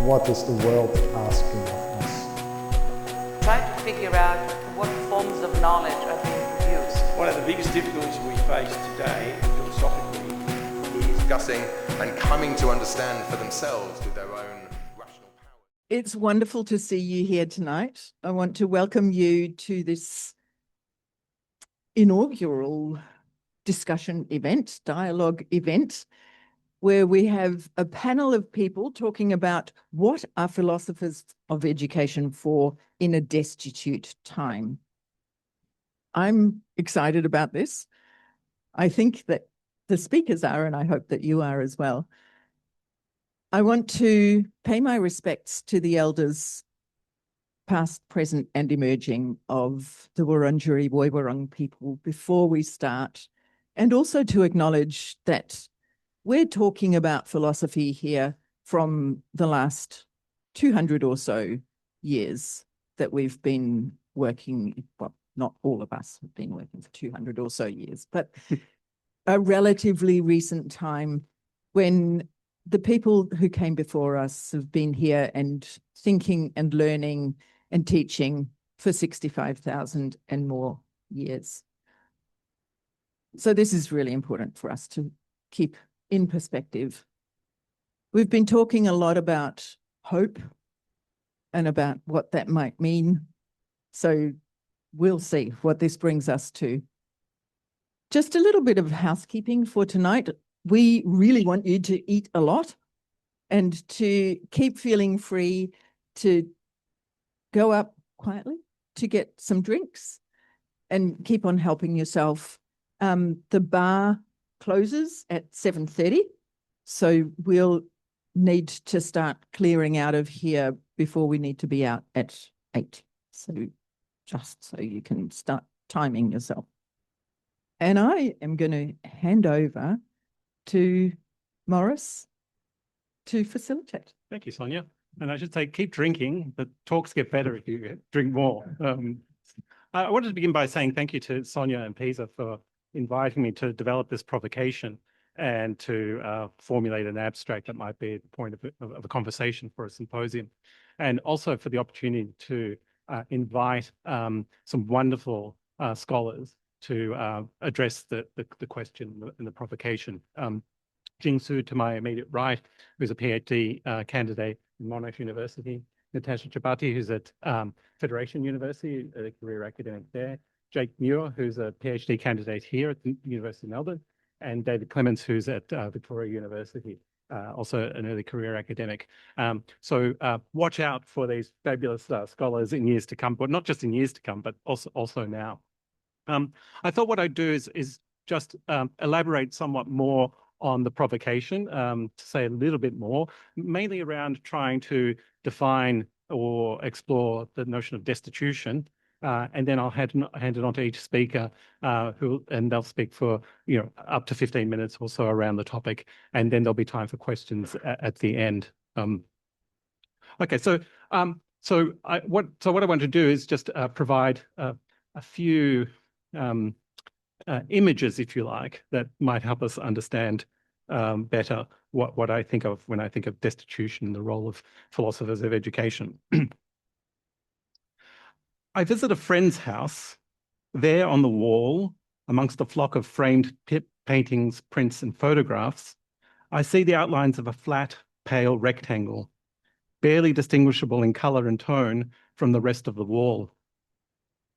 what is the world asking of us? Try to figure out what forms of knowledge are being produced. One of the biggest difficulties we face today, philosophically, is discussing and coming to understand for themselves with their own rational power. It's wonderful to see you here tonight. I want to welcome you to this inaugural discussion event, dialogue event, where we have a panel of people talking about what are philosophers of education for in a destitute time. I'm excited about this. I think that the speakers are, and I hope that you are as well. I want to pay my respects to the elders, past, present, and emerging, of the Wurundjeri Woiwurrung people before we start, and also to acknowledge that we're talking about philosophy here from the last 200 or so years that we've been working, well, not all of us have been working for 200 or so years, but a relatively recent time when the people who came before us have been here and thinking and learning and teaching for 65,000 and more years. So this is really important for us to keep in perspective. We've been talking a lot about hope and about what that might mean. So we'll see what this brings us to. Just a little bit of housekeeping for tonight. We really want you to eat a lot and to keep feeling free to go up quietly to get some drinks and keep on helping yourself. The bar closes at 7:30, so we'll need to start clearing out of here before we need to be out at 8. So just so you can start timing yourself. And I am going to hand over to Morris to facilitate. Thank you, Sonia. And I should say, keep drinking. The talks get better if you drink more. I wanted to begin by saying thank you to Sonia and PESA for inviting me to develop this provocation and to formulate an abstract that might be the point of a conversation for a symposium. And also for the opportunity to invite some wonderful scholars to address the question and the provocation. Jing Su, to my immediate right, who's a PhD candidate in Monash University. Nataša Ciabatti, who's at Federation University, a career academic there. Jake Muir, who's a PhD candidate here at the University of Melbourne. And David Clements, who's at Victoria University, also an early career academic. So watch out for these fabulous scholars in years to come, but not just in years to come, but also now. I thought what I'd do is just elaborate somewhat more on the provocation, to say a little bit more, mainly around trying to define or explore the notion of destitution. And then I'll hand it on to each speaker, and they'll speak for up to 15 minutes or so around the topic, and then there'll be time for questions at the end. Okay, so what I want to do is just provide a few images, if you like, that might help us understand better what I think of when I think of destitution, the role of philosophers of education. I visit a friend's house. There on the wall, amongst a flock of framed paintings, prints, and photographs, I see the outlines of a flat, pale rectangle, barely distinguishable in colour and tone from the rest of the wall.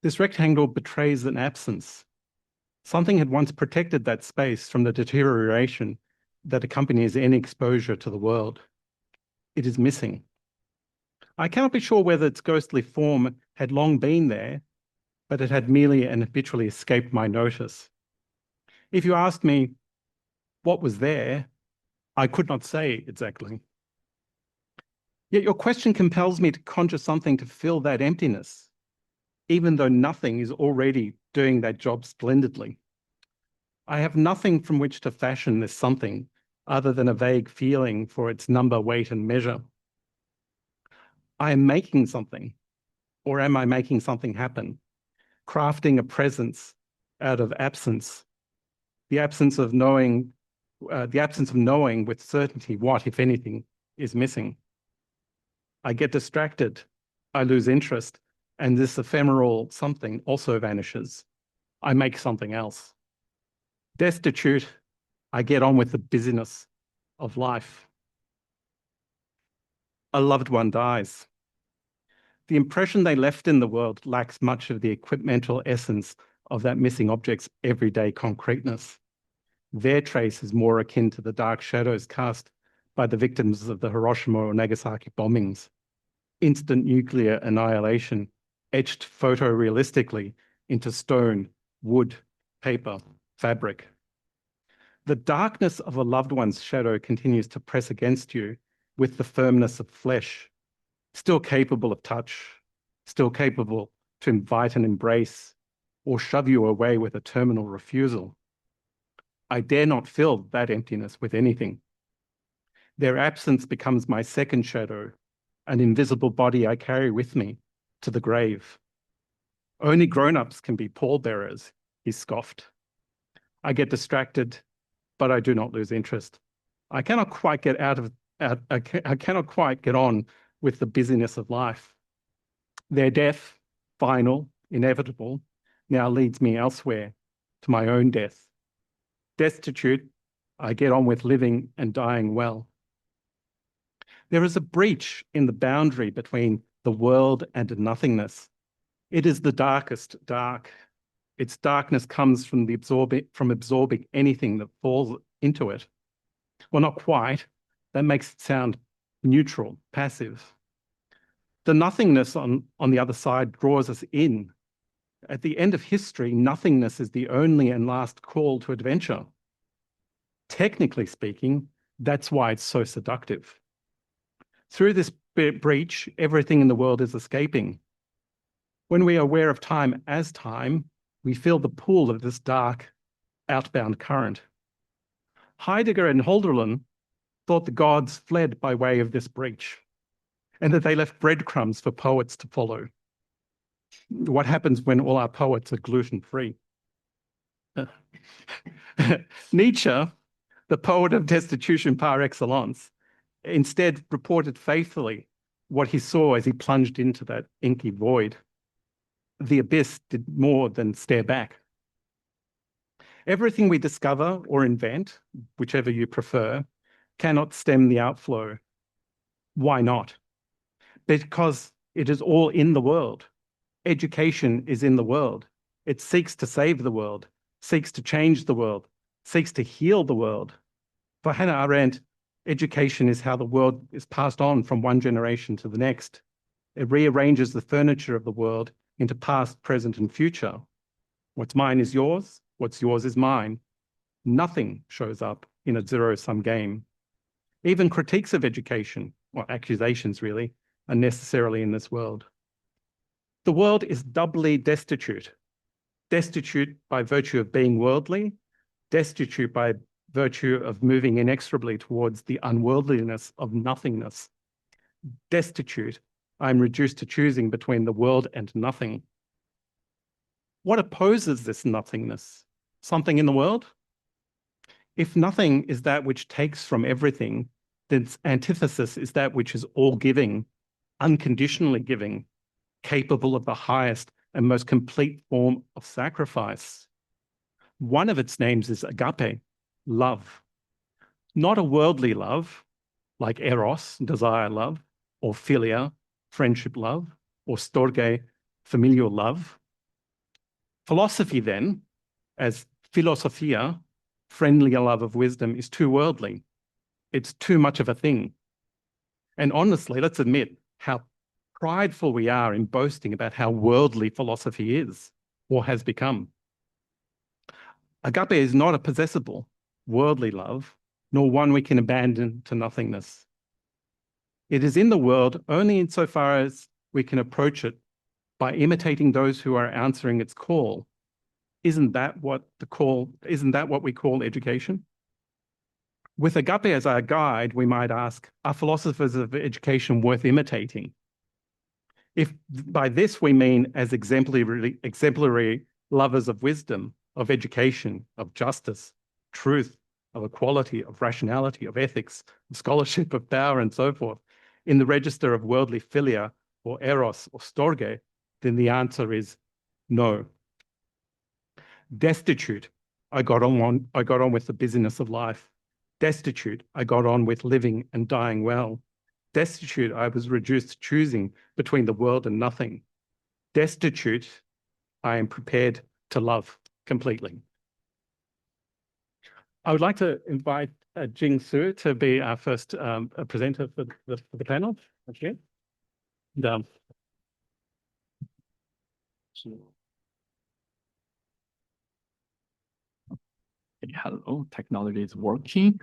This rectangle betrays an absence. Something had once protected that space from the deterioration that accompanies any exposure to the world. It is missing. I cannot be sure whether its ghostly form had long been there, but it had merely and habitually escaped my notice. If you asked me what was there, I could not say exactly. Yet your question compels me to conjure something to fill that emptiness, even though nothing is already doing that job splendidly. I have nothing from which to fashion this something other than a vague feeling for its number, weight, and measure. I am making something, or am I making something happen? Crafting a presence out of absence, the absence of knowing with certainty what, if anything, is missing. I get distracted, I lose interest, and this ephemeral something also vanishes. I make something else. Destitute, I get on with the busyness of life. A loved one dies. The impression they left in the world lacks much of the equipmental essence of that missing object's everyday concreteness. Their trace is more akin to the dark shadows cast by the victims of the Hiroshima or Nagasaki bombings. Instant nuclear annihilation etched photorealistically into stone, wood, paper, fabric. The darkness of a loved one's shadow continues to press against you with the firmness of flesh, still capable of touch, still capable to invite an embrace or shove you away with a terminal refusal. I dare not fill that emptiness with anything. Their absence becomes my second shadow, an invisible body I carry with me to the grave. Only grown-ups can be pallbearers, he scoffed. I get distracted, but I do not lose interest. I cannot quite get I cannot quite get on with the busyness of life. Their death, final, inevitable, now leads me elsewhere, to my own death. Destitute, I get on with living and dying well. There is a breach in the boundary between the world and nothingness. It is the darkest dark. Its darkness comes from absorbing anything that falls into it. Well, not quite. That makes it sound neutral, passive. The nothingness on the other side draws us in. At the end of history, nothingness is the only and last call to adventure. Technically speaking, that's why it's so seductive. Through this breach, everything in the world is escaping. When we are aware of time as time, we feel the pull of this dark, outbound current. Heidegger and Hölderlin thought the gods fled by way of this breach, and that they left breadcrumbs for poets to follow. What happens when all our poets are gluten-free? Nietzsche, the poet of destitution par excellence, instead reported faithfully what he saw as he plunged into that inky void. The abyss did more than stare back. Everything we discover or invent, whichever you prefer, cannot stem the outflow. Why not? Because it is all in the world. Education is in the world. It seeks to save the world, seeks to change the world, seeks to heal the world. For Hannah Arendt, education is how the world is passed on from one generation to the next. It rearranges the furniture of the world into past, present, and future. What's mine is yours, what's yours is mine. Nothing shows up in a zero-sum game. Even critiques of education, or accusations really, are necessarily in this world. The world is doubly destitute. Destitute by virtue of being worldly, destitute by virtue of moving inexorably towards the unworldliness of nothingness. Destitute, I'm reduced to choosing between the world and nothing. What opposes this nothingness? Something in the world? If nothing is that which takes from everything, then its antithesis is that which is all giving, unconditionally giving, capable of the highest and most complete form of sacrifice. One of its names is agape, love. Not a worldly love, like eros, desire love, or philia, friendship love, or storge, familial love. Philosophy then, as philosophia, friendly love of wisdom, is too worldly. It's too much of a thing. And honestly, let's admit how prideful we are in boasting about how worldly philosophy is or has become. Agape is not a possessible, worldly love, nor one we can abandon to nothingness. It is in the world only insofar as we can approach it by imitating those who are answering its call. Isn't that what we call education? With agape as our guide, we might ask, are philosophers of education worth imitating? If by this we mean as exemplary lovers of wisdom, of education, of justice, truth, of equality, of rationality, of ethics, of scholarship, of power, and so forth, in the register of worldly philia or eros or storge, then the answer is no. Destitute, I got on with the busyness of life. Destitute, I got on with living and dying well. Destitute, I was reduced to choosing between the world and nothing. Destitute, I am prepared to love completely. I would like to invite Jing Su to be our first presenter for the panel. Thank you. And, hello, technology is working.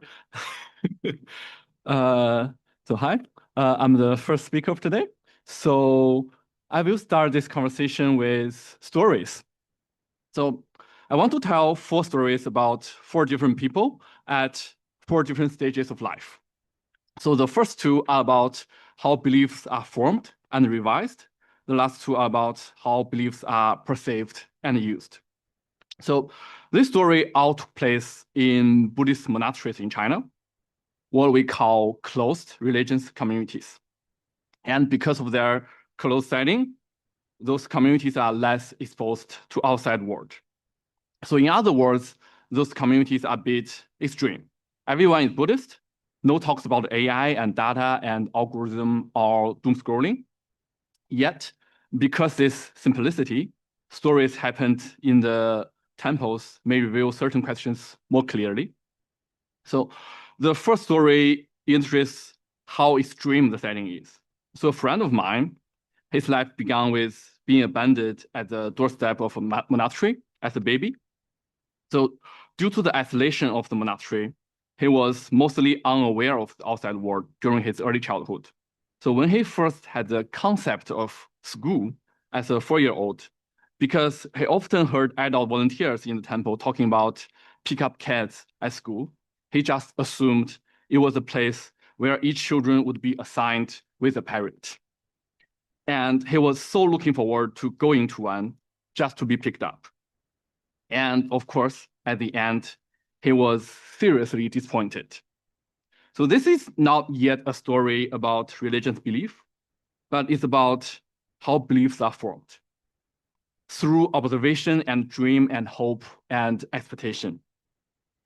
So hi, I'm the first speaker of today. So I will start this conversation with stories. So I want to tell 4 stories about 4 different people at 4 different stages of life. So the first 2 are about how beliefs are formed and revised. The last 2 are about how beliefs are perceived and used. So this story all took place in Buddhist monasteries in China, what we call closed religious communities. And because of their closed setting, those communities are less exposed to outside world. So in other words, those communities are a bit extreme. Everyone is Buddhist, no talks about AI and data and algorithm or doom scrolling. Yet, because this simplicity, stories happened in the temples may reveal certain questions more clearly. So the first story illustrates how extreme the setting is. So a friend of mine, his life began with being abandoned at the doorstep of a monastery as a baby. So due to the isolation of the monastery, he was mostly unaware of the outside world during his early childhood. So when he first had the concept of school as a 4-year-old, because he often heard adult volunteers in the temple talking about pick up kids at school, he just assumed it was a place where each children would be assigned with a parent. And he was so looking forward to going to one just to be picked up. And of course, at the end, he was seriously disappointed. So this is not yet a story about religious belief, but it's about how beliefs are formed through observation and dream and hope and expectation.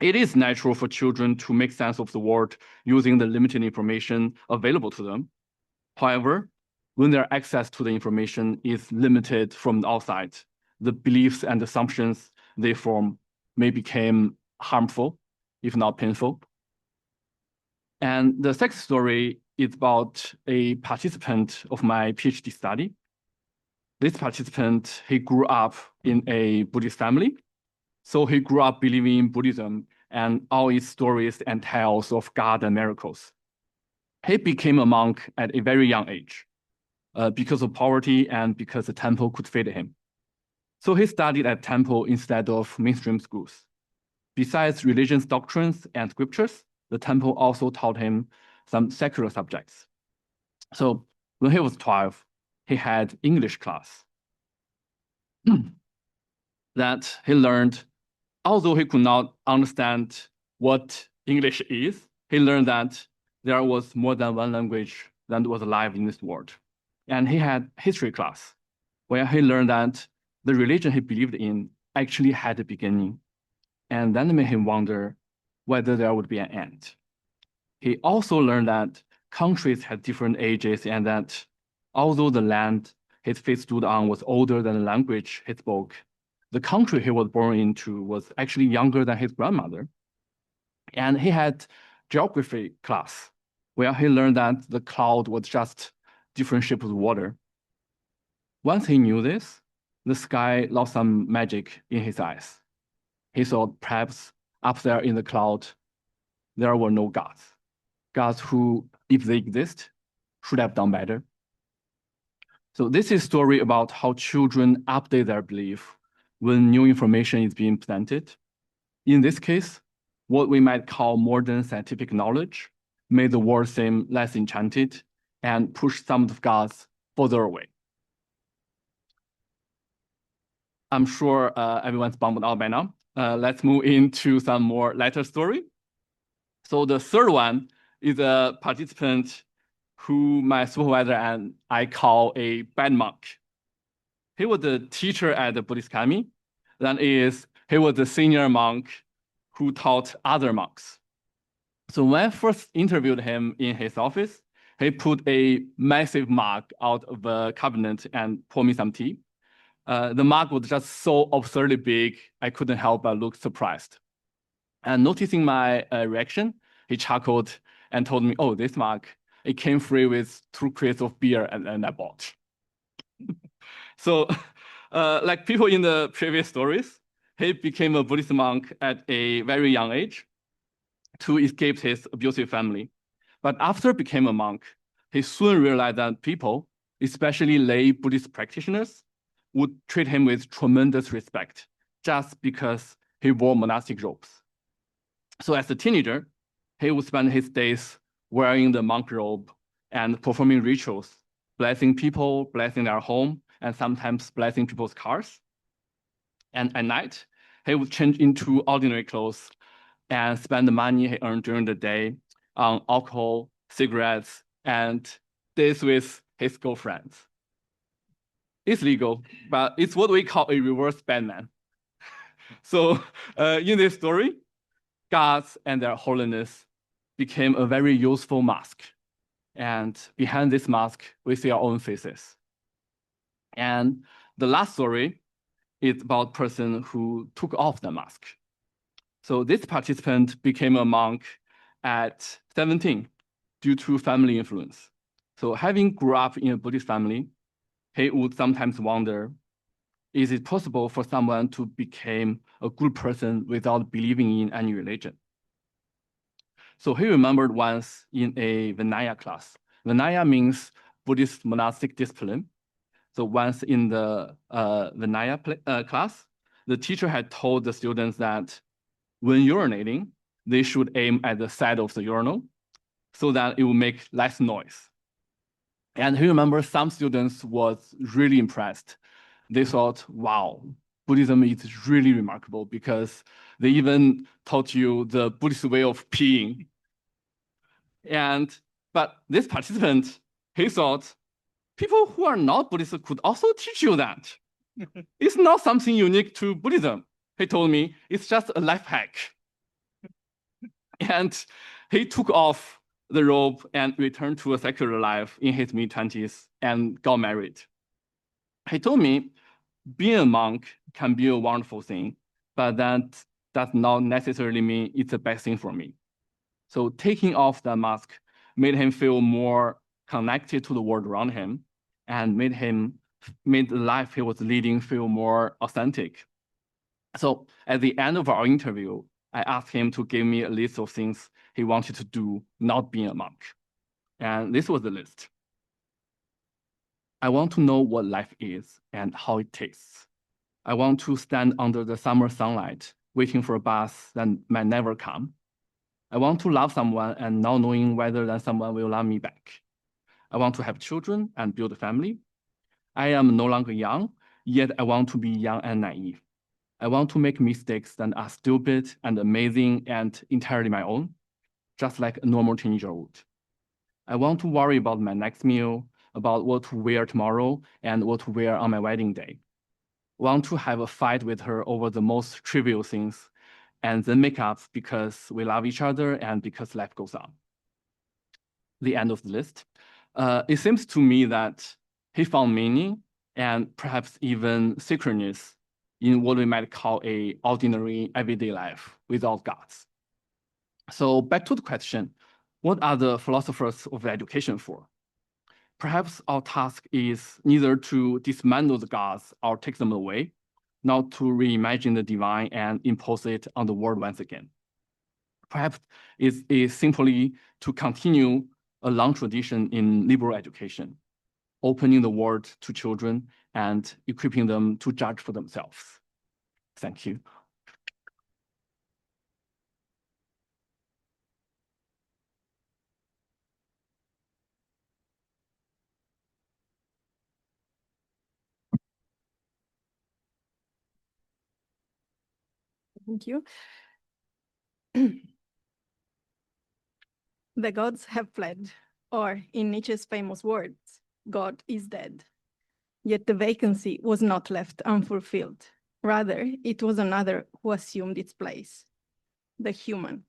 It is natural for children to make sense of the world using the limited information available to them. However, when their access to the information is limited from the outside, the beliefs and assumptions they form may become harmful, if not painful. And the second story is about a participant of my PhD study. This participant, he grew up in a Buddhist family. So he grew up believing in Buddhism and all its stories and tales of God and miracles. He became a monk at a very young age because of poverty and because the temple could feed him. So he studied at temple instead of mainstream schools. Besides religious doctrines and scriptures, the temple also taught him some secular subjects. So when he was 12, he had English class that he learned. Although he could not understand what English is, he learned that there was more than one language that was alive in this world. And he had history class, where he learned that the religion he believed in actually had a beginning. And then it made him wonder whether there would be an end. He also learned that countries had different ages and that although the land his feet stood on was older than the language he spoke, the country he was born into was actually younger than his grandmother. And he had geography class, where he learned that the cloud was just different shapes of water. Once he knew this, the sky lost some magic in his eyes. He thought perhaps up there in the cloud, there were no gods. Gods who, if they exist, should have done better. So this is a story about how children update their belief when new information is being presented. In this case, what we might call modern scientific knowledge made the world seem less enchanted and pushed some of the gods further away. I'm sure everyone's bummed out by now. Let's move into some more lighter story. So the third one is a participant who my supervisor and I call a bad monk. He was a teacher at the Buddhist Academy. That is, he was a senior monk who taught other monks. So when I first interviewed him in his office, he put a massive mug out of the cabinet and poured me some tea. The mug was just so absurdly big, I couldn't help but look surprised. And noticing my reaction, he chuckled and told me, "Oh, this mug, it came free with 2 crates of beer and I bought." So like people in the previous stories, he became a Buddhist monk at a very young age to escape his abusive family. But after became a monk, he soon realized that people, especially lay Buddhist practitioners, would treat him with tremendous respect just because he wore monastic robes. So as a teenager, he would spend his days wearing the monk robe and performing rituals, blessing people, blessing their home, and sometimes blessing people's cars. And at night, he would change into ordinary clothes and spend the money he earned during the day on alcohol, cigarettes, and days with his girlfriends. It's legal, but it's what we call a reverse Batman. So in this story, gods and their holiness became a very useful mask. And behind this mask, we see our own faces. And the last story is about a person who took off the mask. So this participant became a monk at 17 due to family influence. So having grew up in a Buddhist family, he would sometimes wonder, is it possible for someone to become a good person without believing in any religion? So he remembered once in a Vinaya class. Vinaya means Buddhist monastic discipline. So once in the Vinaya class, the teacher had told the students that when urinating, they should aim at the side of the urinal so that it will make less noise. And he remembers some students was really impressed. They thought, wow, Buddhism is really remarkable because they even taught you the Buddhist way of peeing. But this participant, he thought, people who are not Buddhist could also teach you that. It's not something unique to Buddhism. He told me, it's just a life hack. And he took off the robe and returned to a secular life in his mid-20s and got married. He told me, being a monk can be a wonderful thing, but that does not necessarily mean it's the best thing for me. So taking off the mask made him feel more connected to the world around him and made the life he was leading feel more authentic. So at the end of our interview, I asked him to give me a list of things he wanted to do not being a monk. And this was the list. I want to know what life is and how it tastes. I want to stand under the summer sunlight, waiting for a bus that might never come. I want to love someone and not knowing whether that someone will love me back. I want to have children and build a family. I am no longer young, yet I want to be young and naive. I want to make mistakes that are stupid and amazing and entirely my own, just like a normal teenager would. I want to worry about my next meal, about what to wear tomorrow and what to wear on my wedding day. I want to have a fight with her over the most trivial things and then make up because we love each other and because life goes on. The end of the list. It seems to me that he found meaning and perhaps even sacredness in what we might call a ordinary everyday life without gods. So back to the question, what are the philosophers of education for? Perhaps our task is neither to dismantle the gods or take them away, not to reimagine the divine and impose it on the world once again. Perhaps it is simply to continue a long tradition in liberal education, opening the world to children and equipping them to judge for themselves. Thank you. Thank you. The gods have fled. or in Nietzsche's famous words, God is dead. Yet the vacancy was not left unfulfilled. Rather, it was another who assumed its place, the human.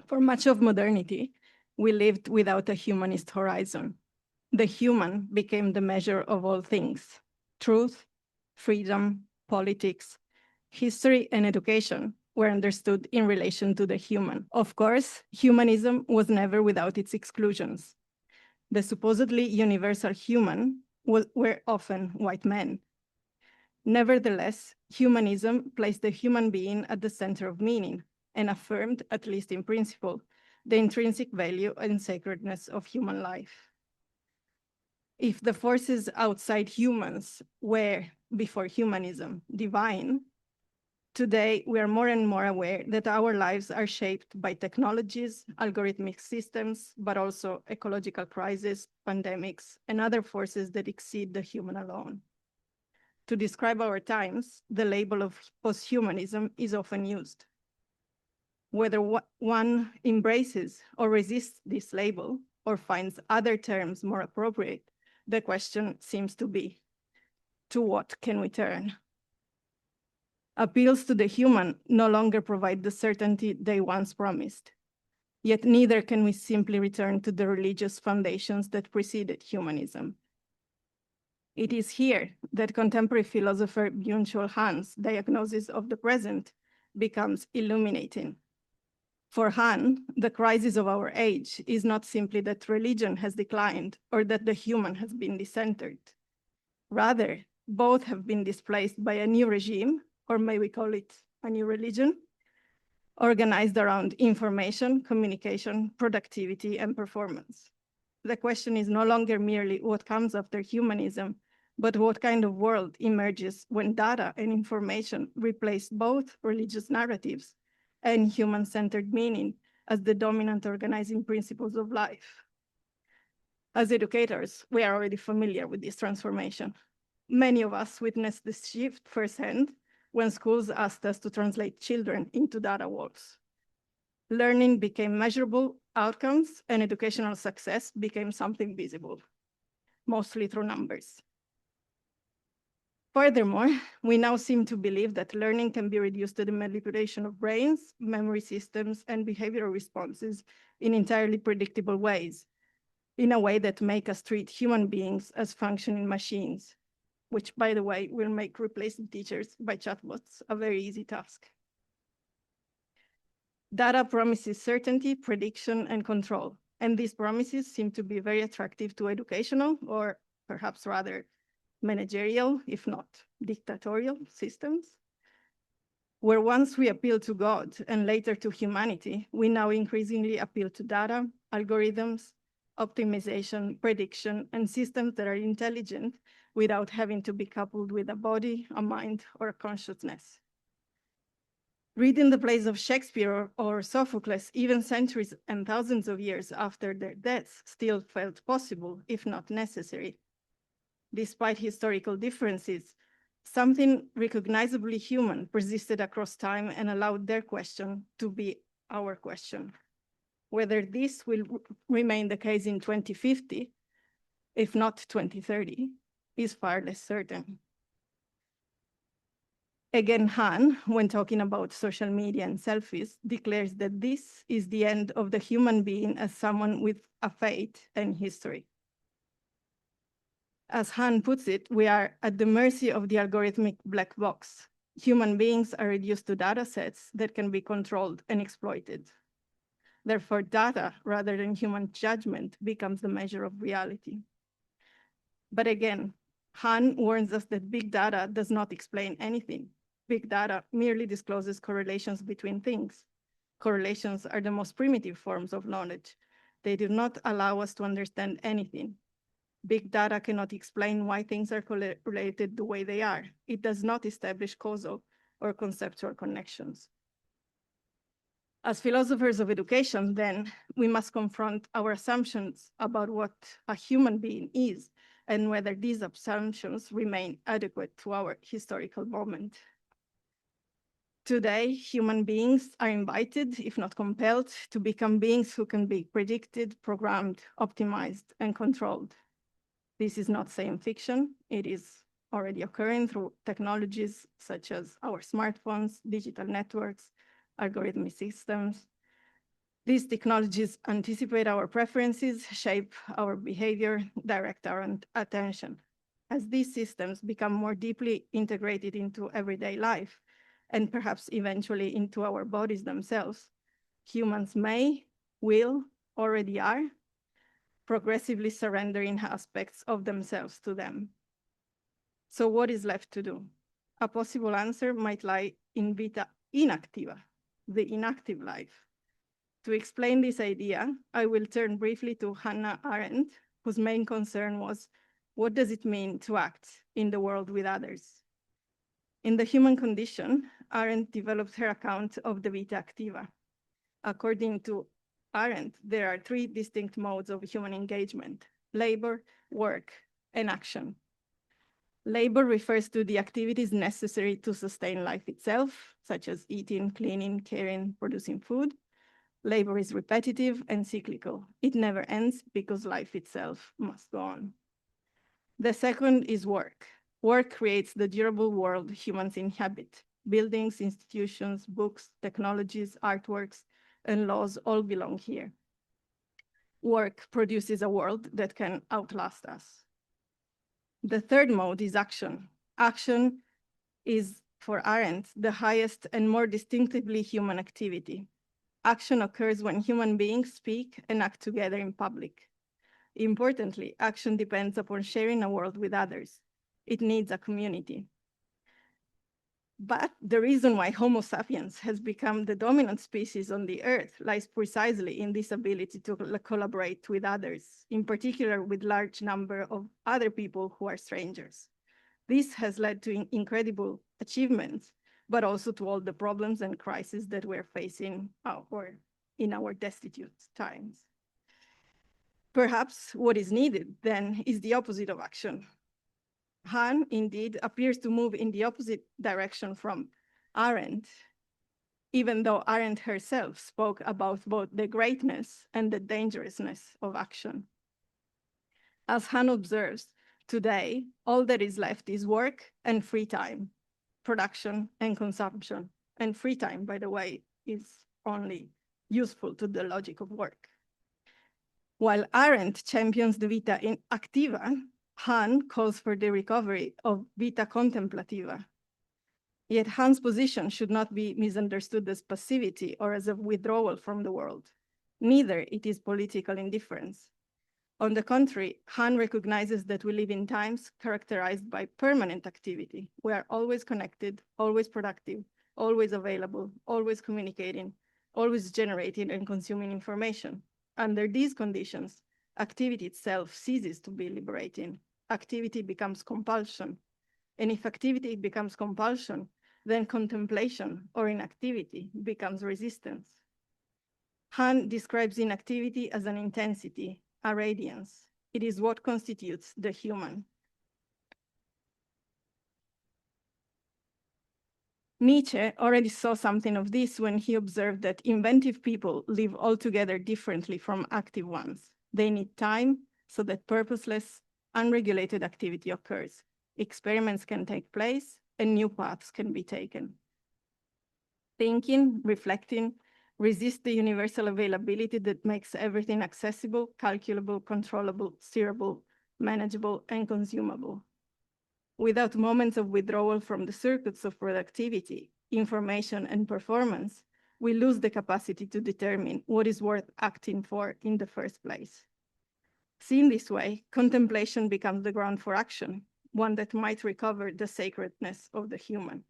For much of modernity, we lived without a humanist horizon. The human became the measure of all things. Truth, freedom, politics, history, and education were understood in relation to the human. Of course, humanism was never without its exclusions. The supposedly universal human were often white men. Nevertheless, humanism placed the human being at the center of meaning and affirmed, at least in principle, the intrinsic value and sacredness of human life. If the forces outside humans were, before humanism, divine, today we are more and more aware that our lives are shaped by technologies, algorithmic systems, but also ecological crises, pandemics, and other forces that exceed the human alone. To describe our times, the label of posthumanism is often used. Whether one embraces or resists this label or finds other terms more appropriate, the question seems to be, to what can we turn? Appeals to the human no longer provide the certainty they once promised. Yet neither can we simply return to the religious foundations that preceded humanism. It is here that contemporary philosopher Byung-Chul Han's diagnosis of the present becomes illuminating. For Han, the crisis of our age is not simply that religion has declined or that the human has been decentered. Rather, both have been displaced by a new regime, or may we call it a new religion, organized around information, communication, productivity, and performance. The question is no longer merely what comes after humanism, but what kind of world emerges when data and information replace both religious narratives and human-centered meaning as the dominant organizing principles of life. As educators, we are already familiar with this transformation. Many of us witnessed this shift firsthand when schools asked us to translate children into data walls. Learning became measurable outcomes and educational success became something visible, mostly through numbers. Furthermore, we now seem to believe that learning can be reduced to the manipulation of brains, memory systems, and behavioral responses in entirely predictable ways, in a way that make us treat human beings as functioning machines, which, by the way, will make replacing teachers by chatbots a very easy task. Data promises certainty, prediction, and control, and these promises seem to be very attractive to educational, or perhaps rather managerial, if not dictatorial systems, where once we appeal to God and later to humanity, we now increasingly appeal to data, algorithms, optimization, prediction, and systems that are intelligent without having to be coupled with a body, a mind, or a consciousness. Reading the plays of Shakespeare or Sophocles, even centuries and thousands of years after their deaths, still felt possible, if not necessary. Despite historical differences, something recognizably human persisted across time and allowed their question to be our question. Whether this will remain the case in 2050, if not 2030, is far less certain. Again, Han, when talking about social media and selfies, declares that this is the end of the human being as someone with a fate and history. As Han puts it, we are at the mercy of the algorithmic black box. Human beings are reduced to data sets that can be controlled and exploited. Therefore, data, rather than human judgment, becomes the measure of reality. But again, Han warns us that big data does not explain anything. Big data merely discloses correlations between things. Correlations are the most primitive forms of knowledge. They do not allow us to understand anything. Big data cannot explain why things are related the way they are. It does not establish causal or conceptual connections. As philosophers of education, then, we must confront our assumptions about what a human being is and whether these assumptions remain adequate to our historical moment. Today, human beings are invited, if not compelled, to become beings who can be predicted, programmed, optimized, and controlled. This is not science fiction. It is already occurring through technologies such as our smartphones, digital networks, algorithmic systems. These technologies anticipate our preferences, shape our behavior, direct our attention. As these systems become more deeply integrated into everyday life, and perhaps eventually into our bodies themselves, humans may, will, already are, progressively surrendering aspects of themselves to them. So what is left to do? A possible answer might lie in vita inactiva, the inactive life. To explain this idea, I will turn briefly to Hannah Arendt, whose main concern was, what does it mean to act in the world with others? In The Human Condition, Arendt developed her account of the vita activa. According to Arendt, there are three distinct modes of human engagement: labor, work, and action. Labor refers to the activities necessary to sustain life itself, such as eating, cleaning, caring, producing food. Labor is repetitive and cyclical. It never ends because life itself must go on. The second is work. Work creates the durable world humans inhabit. Buildings, institutions, books, technologies, artworks, and laws all belong here. Work produces a world that can outlast us. The third mode is action. Action is, for Arendt, the highest and more distinctively human activity. Action occurs when human beings speak and act together in public. Importantly, action depends upon sharing a world with others. It needs a community. But the reason why Homo sapiens has become the dominant species on the Earth lies precisely in this ability to collaborate with others, in particular with large number of other people who are strangers. This has led to incredible achievements, but also to all the problems and crises that we're facing in our destitute times. Perhaps what is needed then is the opposite of action. Hahn indeed appears to move in the opposite direction from Arendt, even though Arendt herself spoke about both the greatness and the dangerousness of action. As Hahn observes, today, all that is left is work and free time, production and consumption. And free time, by the way, is only useful to the logic of work. While Arendt champions the vita activa, Hahn calls for the recovery of vita contemplativa. Yet Hahn's position should not be misunderstood as passivity or as a withdrawal from the world. Neither it is political indifference. On the contrary, Hahn recognizes that we live in times characterized by permanent activity. We are always connected, always productive, always available, always communicating, always generating and consuming information. Under these conditions, activity itself ceases to be liberating. Activity becomes compulsion. And if activity becomes compulsion, then contemplation or inactivity becomes resistance. Hahn describes inactivity as an intensity, a radiance. It is what constitutes the human. Nietzsche already saw something of this when he observed that inventive people live altogether differently from active ones. They need time so that purposeless, unregulated activity occurs. Experiments can take place and new paths can be taken. Thinking, reflecting, resist the universal availability that makes everything accessible, calculable, controllable, steerable, manageable, and consumable. Without moments of withdrawal from the circuits of productivity, information, and performance, we lose the capacity to determine what is worth acting for in the first place. Seen this way, contemplation becomes the ground for action, one that might recover the sacredness of the human.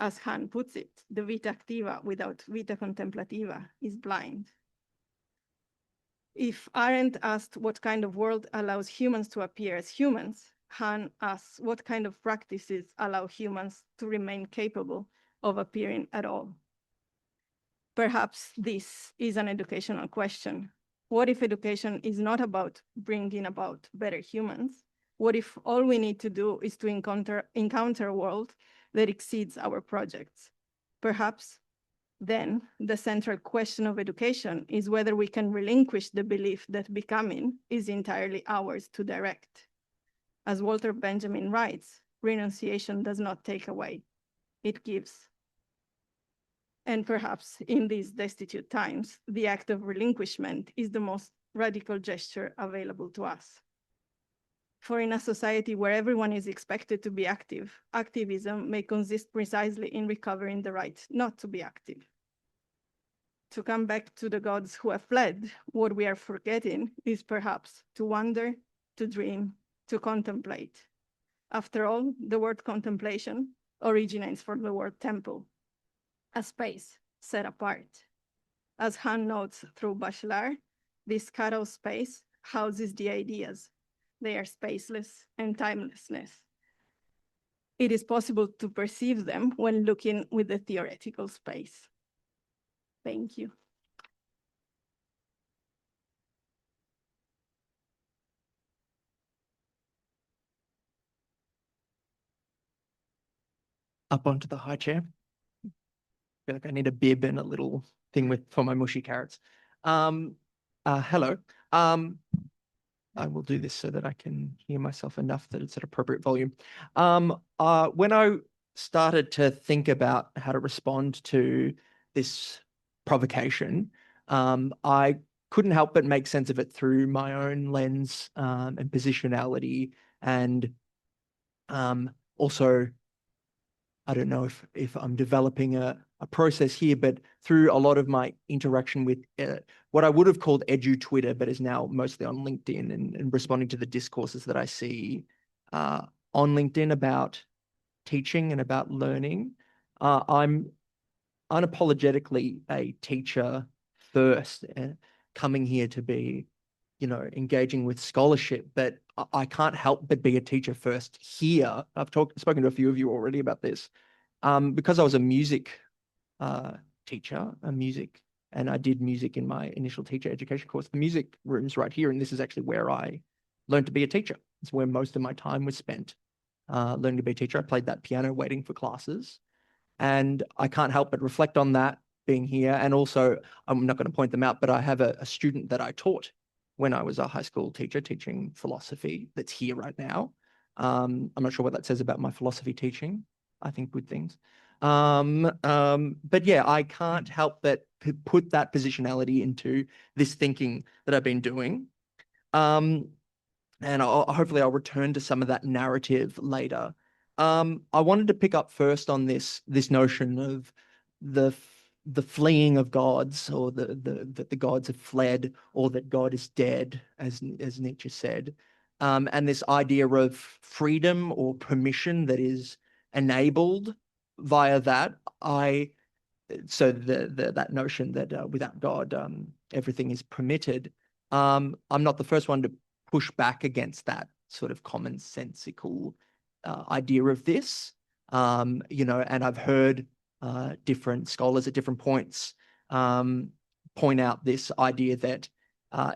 As Hahn puts it, the vita activa without vita contemplativa is blind. If Arendt asked what kind of world allows humans to appear as humans, Hahn asks what kind of practices allow humans to remain capable of appearing at all. Perhaps this is an educational question. What if education is not about bringing about better humans? What if all we need to do is to encounter a world that exceeds our projects? Perhaps then the central question of education is whether we can relinquish the belief that becoming is entirely ours to direct. As Walter Benjamin writes, renunciation does not take away, it gives. And perhaps in these destitute times, the act of relinquishment is the most radical gesture available to us. For in a society where everyone is expected to be active, activism may consist precisely in recovering the right not to be active. To come back to the gods who have fled, what we are forgetting is perhaps to wonder, to dream, to contemplate. After all, the word contemplation originates from the word temple, a space set apart. As Han notes through Bachelard, this Karo space houses the ideas. They are spaceless and timelessness. It is possible to perceive them when looking with the theoretical space. Thank you. Up onto the high chair. I feel like I need a bib and a little thing for my mushy carrots. Hello. I will do this so that I can hear myself enough that it's at appropriate volume. When I started to think about how to respond to this provocation, I couldn't help but make sense of it through my own lens and positionality, and also, I don't know if I'm developing a process here, but through a lot of my interaction with what I would have called edu Twitter, but is now mostly on LinkedIn, and responding to the discourses that I see on LinkedIn about teaching and about learning. I'm unapologetically a teacher first, coming here to be, engaging with scholarship, but I can't help but be a teacher first here. I've spoken to a few of you already about this, because I was a music teacher, and I did music in my initial teacher education course. The music room's right here, and this is actually where I learned to be a teacher. It's where most of my time was spent, learning to be a teacher. I played that piano waiting for classes, and I can't help but reflect on that being here. And also, I'm not going to point them out, but I have a student that I taught when I was a high school teacher teaching philosophy that's here right now. I'm not sure what that says about my philosophy teaching. I think good things. But yeah, I can't help but put that positionality into this thinking that I've been doing. And hopefully I'll return to some of that narrative later. I wanted to pick up first on this notion of the fleeing of gods, or that the gods have fled, or that God is dead, as Nietzsche said, and this idea of freedom or permission that is enabled via that. So that notion that without God, everything is permitted. I'm not the first one to push back against that sort of commonsensical idea of this, and I've heard different scholars at different points point out this idea that,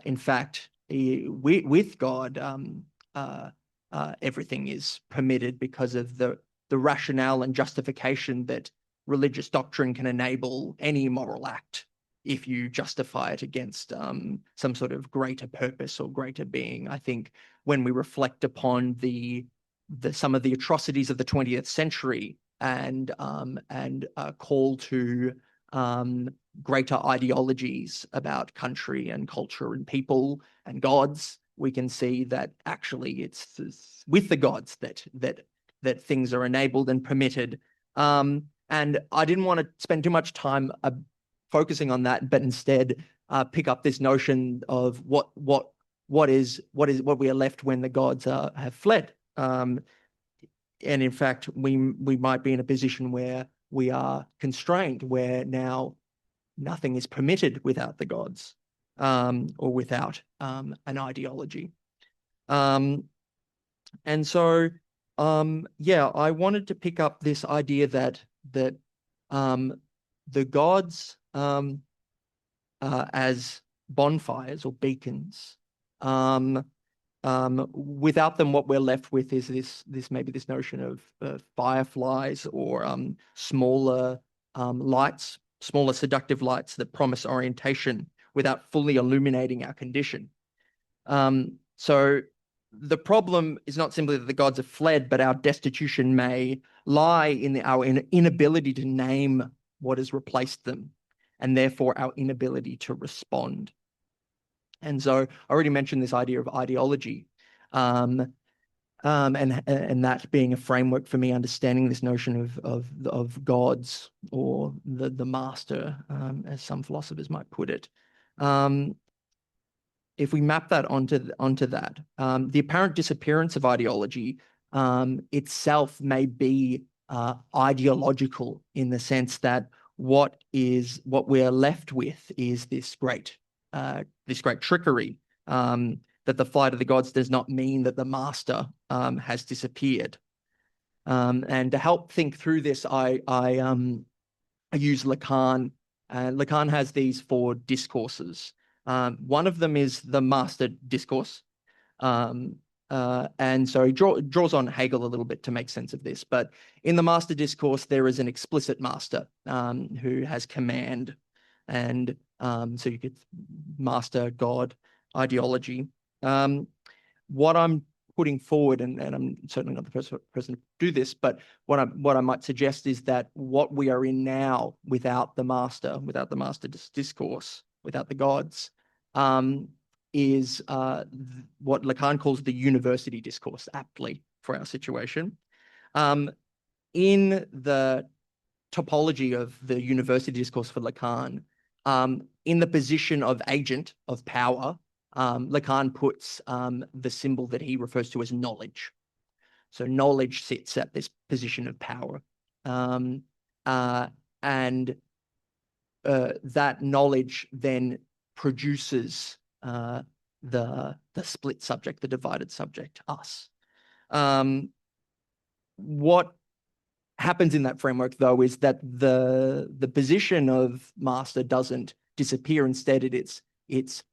in fact, with God, everything is permitted because of the rationale and justification that religious doctrine can enable any moral act if you justify it against some sort of greater purpose or greater being. I think when we reflect upon some of the atrocities of the 20th century, and call to greater ideologies about country and culture and people and gods, we can see that actually it's with the gods that things are enabled and permitted. And I didn't want to spend too much time focusing on that, but instead pick up this notion of what we are left when the gods have fled. And in fact, we might be in a position where we are constrained, where now nothing is permitted without the gods, or without an ideology. And so, yeah, I wanted to pick up this idea that the gods as bonfires or beacons, without them, what we're left with is this maybe this notion of fireflies, or smaller lights, smaller seductive lights that promise orientation without fully illuminating our condition. So the problem is not simply that the gods have fled, but our destitution may lie in our inability to name what has replaced them, and therefore our inability to respond. And so I already mentioned this idea of ideology, and that being a framework for me understanding this notion of gods, or the master, as some philosophers might put it. If we map that onto that, the apparent disappearance of ideology itself may be ideological, in the sense that what we're left with is this great trickery, that the flight of the gods does not mean that the master has disappeared. And to help think through this, I use Lacan. Lacan has these 4 discourses. One of them is the master discourse. And so he draws on Hegel a little bit to make sense of this. But in the master discourse, there is an explicit master who has command. And so you could master, God, ideology. What I'm putting forward, and I'm certainly not the person to do this, but what I might suggest is that what we are in now without the master discourse, without the gods, is what Lacan calls the university discourse, aptly for our situation. In the topology of the university discourse for Lacan, in the position of agent, of power, Lacan puts the symbol that he refers to as knowledge. So knowledge sits at this position of power. And that knowledge then produces the split subject, the divided subject, us. What happens in that framework, though, is that the position of master doesn't disappear. Instead, it's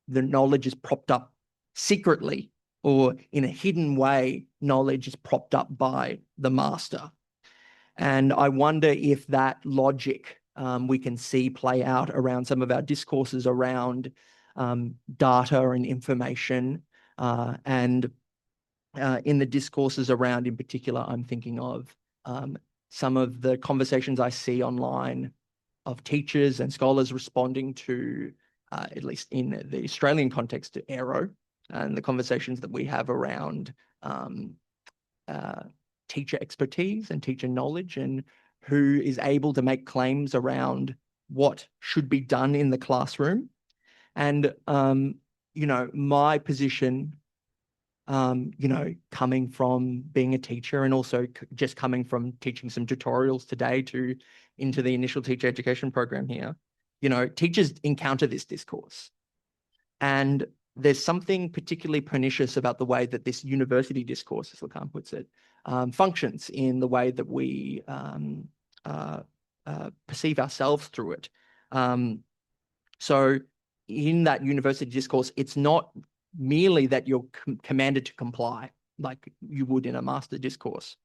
the knowledge is propped up secretly, or in a hidden way, knowledge is propped up by the master. And I wonder if that logic we can see play out around some of our discourses around data and information, and in the discourses around, in particular, I'm thinking of some of the conversations I see online of teachers and scholars responding to, at least in the Australian context, to ERO, and the conversations that we have around teacher expertise and teacher knowledge, and who is able to make claims around what should be done in the classroom. And, my position, coming from being a teacher, and also just coming from teaching some tutorials today into the initial teacher education program here, teachers encounter this discourse. And there's something particularly pernicious about the way that this university discourse, as Lacan puts it, functions in the way that we perceive ourselves through it. So in that university discourse, it's not merely that you're commanded to comply like you would in a master discourse,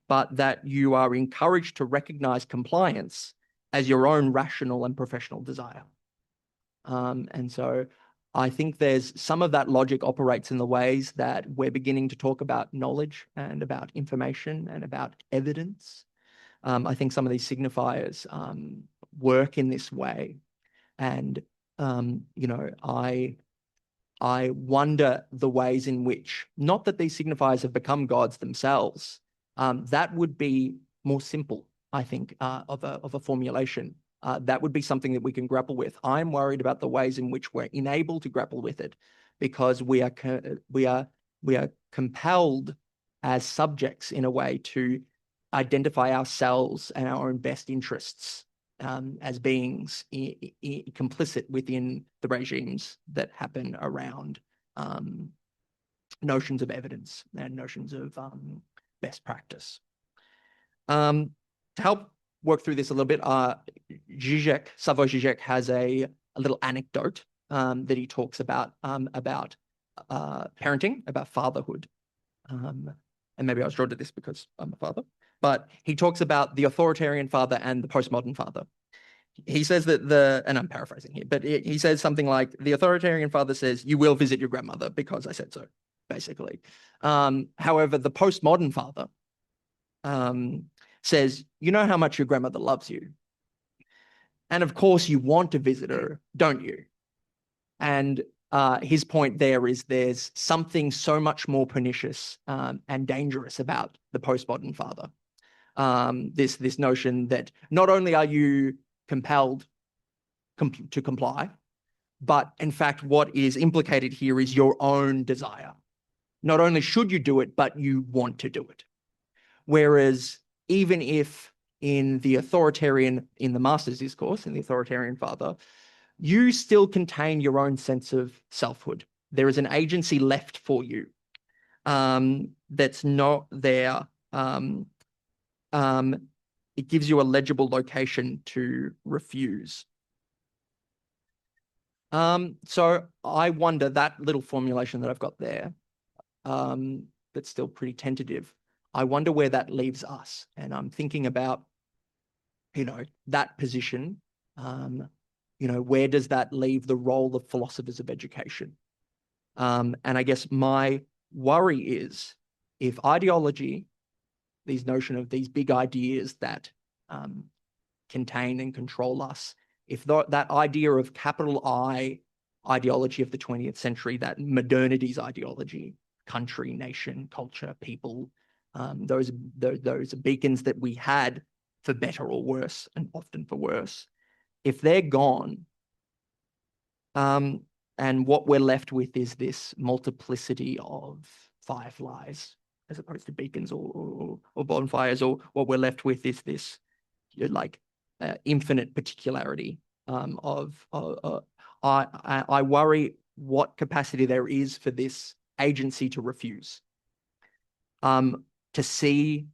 but that you are encouraged to recognize compliance as your own rational and professional desire. And so I think there's some of that logic operates in the ways that we're beginning to talk about knowledge and about information and about evidence. I think some of these signifiers work in this way. And, I wonder the ways in which, not that these signifiers have become gods themselves, that would be more simple, I think, of a formulation. That would be something that we can grapple with. I'm worried about the ways in which we're enabled to grapple with it, because we are compelled as subjects in a way to identify ourselves and our own best interests as beings complicit within the regimes that happen around notions of evidence and notions of best practice. To help work through this a little bit, Slavoj Žižek has a little anecdote that he talks about parenting, about fatherhood. And maybe I was drawn to this because I'm a father. but he talks about the authoritarian father and the postmodern father. He says that and I'm paraphrasing here, but he says something like, the authoritarian father says, you will visit your grandmother because I said so, basically. However, the postmodern father says, you know how much your grandmother loves you. And of course you want to visit her, don't you? And his point there is there's something so much more pernicious and dangerous about the postmodern father. This notion that not only are you compelled to comply, but in fact, what is implicated here is your own desire. Not only should you do it, but you want to do it. Whereas even if in the master's discourse, in the authoritarian father, you still contain your own sense of selfhood. There is an agency left for you that's not there. It gives you a legible location to refuse. So I wonder, that little formulation that I've got there, that's still pretty tentative, I wonder where that leaves us. And I'm thinking about, that position, where does that leave the role of philosophers of education? And I guess my worry is, if ideology, these notion of these big ideas that contain and control us, if that idea of capital I ideology of the 20th century, that modernity's ideology, country, nation, culture, people, those beacons that we had for better or worse, and often for worse, if they're gone, and what we're left with is this multiplicity of fireflies, as opposed to beacons or bonfires, or what we're left with is this infinite particularity I worry what capacity there is for this agency to refuse, to see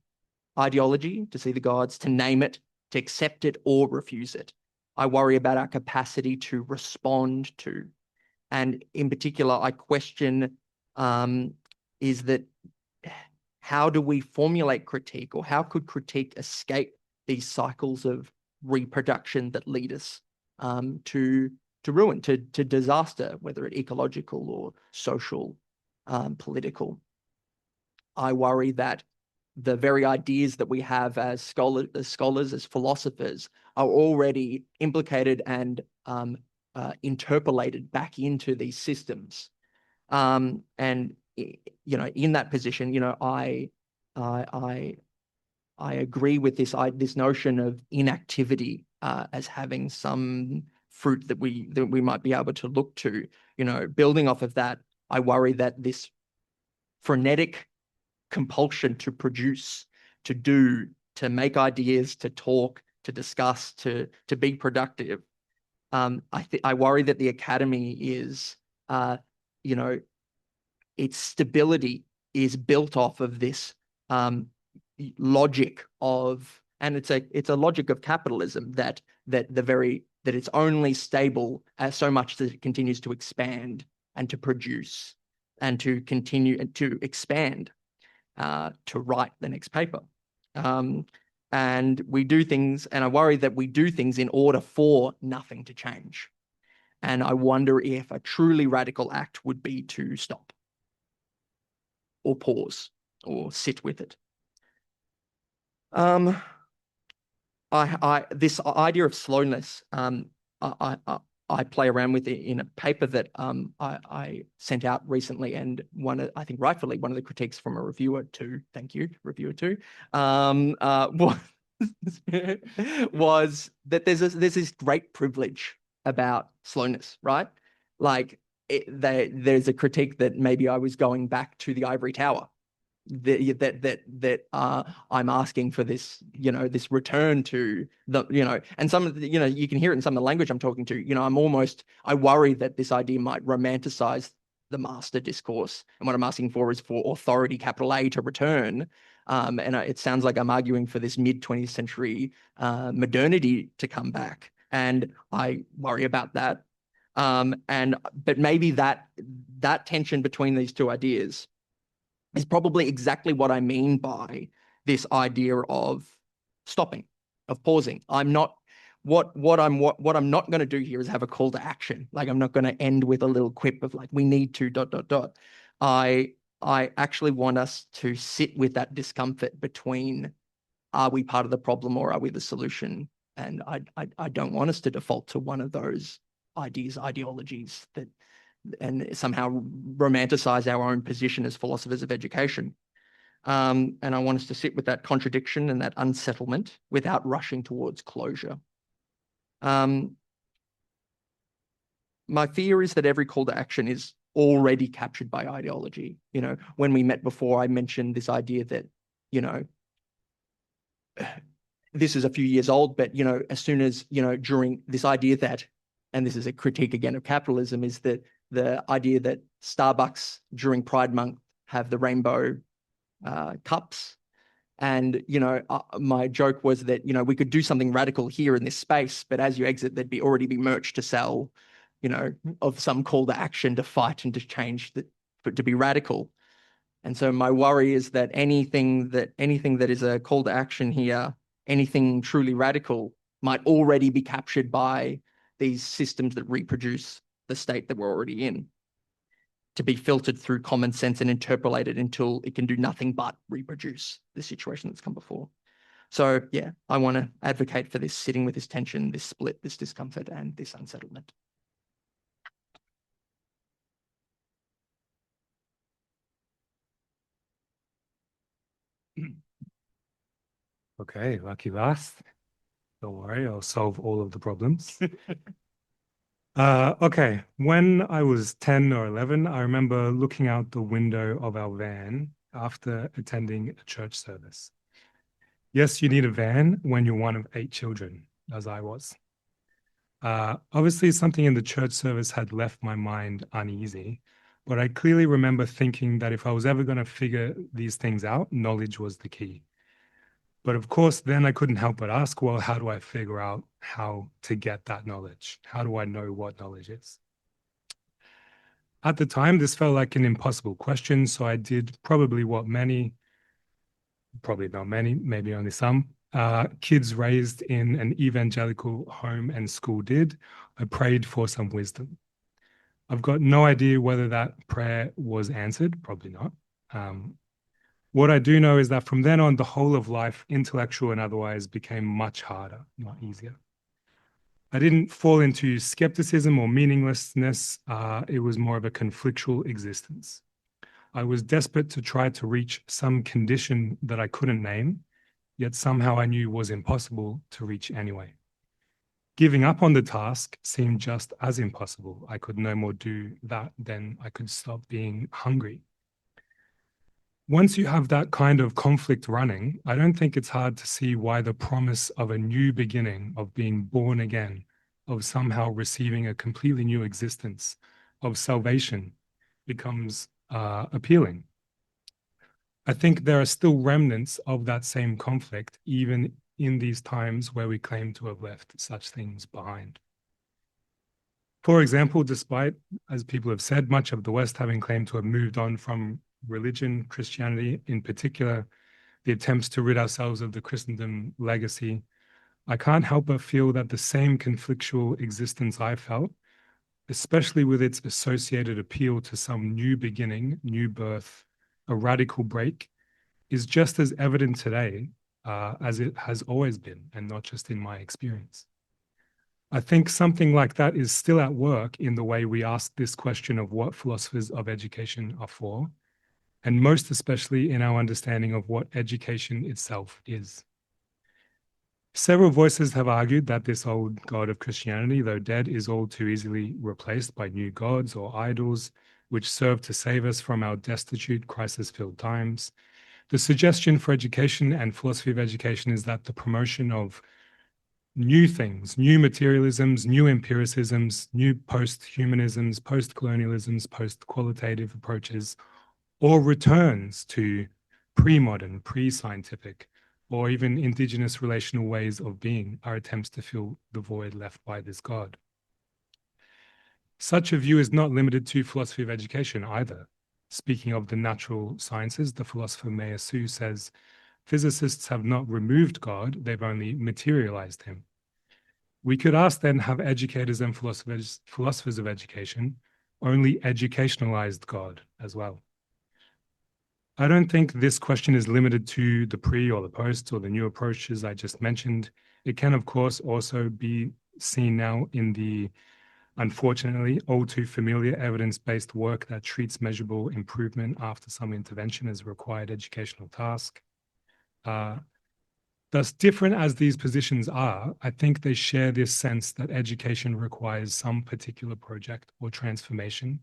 ideology, to see the gods, to name it, to accept it or refuse it. I worry about our capacity to respond to. And in particular, I question is that how do we formulate critique, or how could critique escape these cycles of reproduction that lead us to ruin, to disaster, whether it's ecological or social, political. I worry that the very ideas that we have as scholars, as philosophers, are already implicated and interpolated back into these systems. And in that position, I agree with this notion of inactivity as having some fruit that we might be able to look to. Building off of that, I worry that this frenetic compulsion to produce, to do, to make ideas, to talk, to discuss, to be productive. I worry that the academy is, its stability is built off of this logic of, and it's a logic of capitalism that it's only stable as so much that it continues to expand and to produce and to continue to expand, to write the next paper. And we do things, and I worry that we do things in order for nothing to change. And I wonder if a truly radical act would be to stop or pause or sit with it. This idea of slowness, I play around with it in a paper that I sent out recently, and I think rightfully, one of the critiques from a reviewer too, thank you, reviewer too, was that there's this great privilege about slowness, right? Like there's a critique that maybe I was going back to the ivory tower, that I'm asking for this, this return to the, and some of the, you can hear it in some of the language I'm talking to, I worry that this idea might romanticize the master discourse. And what I'm asking for is for authority, capital A, to return. And it sounds like I'm arguing for this mid-20th century modernity to come back. And I worry about that. But maybe that tension between these two ideas is probably exactly what I mean by this idea of stopping, of pausing. I'm not what I'm not going to do here is have a call to action. Like, I'm not going to end with a little quip of like, we need to ... I actually want us to sit with that discomfort between, are we part of the problem or are we the solution? And I don't want us to default to one of those ideologies that, and somehow romanticize our own position as philosophers of education. And I want us to sit with that contradiction and that unsettlement without rushing towards closure. My fear is that every call to action is already captured by ideology. You know, when we met before, I mentioned this idea that, you know, this is a few years old, but, you know, as soon as, you know, during this idea that, and this is a critique again of capitalism, is that the idea that Starbucks during Pride Month have the rainbow cups. And, you know, my joke was that, you know, we could do something radical here in this space, but as you exit, there'd already be merch to sell, you know, of some call to action to fight and to change, to be radical. And so my worry is that anything that is a call to action here, anything truly radical, might already be captured by these systems that reproduce the state that we're already in, to be filtered through common sense and interpolated until it can do nothing but reproduce the situation that's come before. So yeah, I want to advocate for this, sitting with this tension, this split, this discomfort, and this unsettlement. Okay, lucky last. Don't worry, I'll solve all of the problems. Okay, when I was 10 or 11, I remember looking out the window of our van after attending a church service. Yes, you need a van when you're one of 8 children, as I was. Obviously, something in the church service had left my mind uneasy, but I clearly remember thinking that if I was ever going to figure these things out, knowledge was the key. But of course, then I couldn't help but ask, well, how do I figure out how to get that knowledge? How do I know what knowledge is? At the time, this felt like an impossible question, so I did probably what many, probably not many, maybe only some, kids raised in an evangelical home and school did. I prayed for some wisdom. I've got no idea whether that prayer was answered, probably not. What I do know is that from then on, the whole of life, intellectual and otherwise, became much harder, not easier. I didn't fall into skepticism or meaninglessness. It was more of a conflictual existence. I was desperate to try to reach some condition that I couldn't name, yet somehow I knew was impossible to reach anyway. Giving up on the task seemed just as impossible. I could no more do that than I could stop being hungry. Once you have that kind of conflict running, I don't think it's hard to see why the promise of a new beginning, of being born again, of somehow receiving a completely new existence, of salvation, becomes appealing. I think there are still remnants of that same conflict, even in these times where we claim to have left such things behind. For example, despite, as people have said, much of the West having claimed to have moved on from religion, Christianity in particular, the attempts to rid ourselves of the Christendom legacy, I can't help but feel that the same conflictual existence I felt, especially with its associated appeal to some new beginning, new birth, a radical break, is just as evident today as it has always been, and not just in my experience. I think something like that is still at work in the way we ask this question of what philosophers of education are for, and most especially in our understanding of what education itself is. Several voices have argued that this old God of Christianity, though dead, is all too easily replaced by new gods or idols, which serve to save us from our destitute, crisis-filled times. The suggestion for education and philosophy of education is that the promotion of new things, new materialisms, new empiricisms, new post-humanisms, post-colonialisms, post-qualitative approaches, or returns to pre-modern, pre-scientific, or even indigenous relational ways of being are attempts to fill the void left by this God. Such a view is not limited to philosophy of education either. Speaking of the natural sciences, the philosopher Maurizio Toscano says, Physicists have not removed God, they've only materialized him. We could ask then, have educators and philosophers of education only educationalized God as well? I don't think this question is limited to the pre or the post or the new approaches I just mentioned. It can, of course, also be seen now in the, unfortunately, all too familiar evidence-based work that treats measurable improvement after some intervention as a required educational task. Thus, different as these positions are, I think they share this sense that education requires some particular project or transformation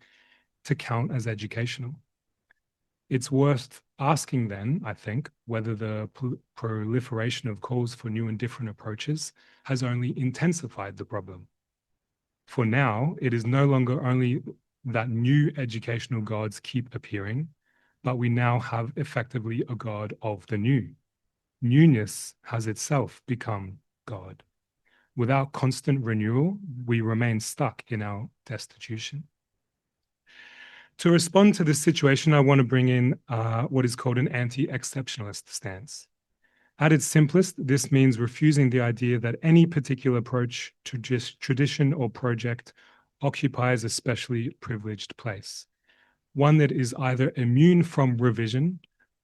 to count as educational. It's worth asking then, I think, whether the proliferation of calls for new and different approaches has only intensified the problem. For now, it is no longer only that new educational gods keep appearing, but we now have effectively a God of the new. Newness has itself become God. Without constant renewal, we remain stuck in our destitution. To respond to this situation, I want to bring in what is called an anti-exceptionalist stance. At its simplest, this means refusing the idea that any particular approach to just tradition or project occupies a specially privileged place, one that is either immune from revision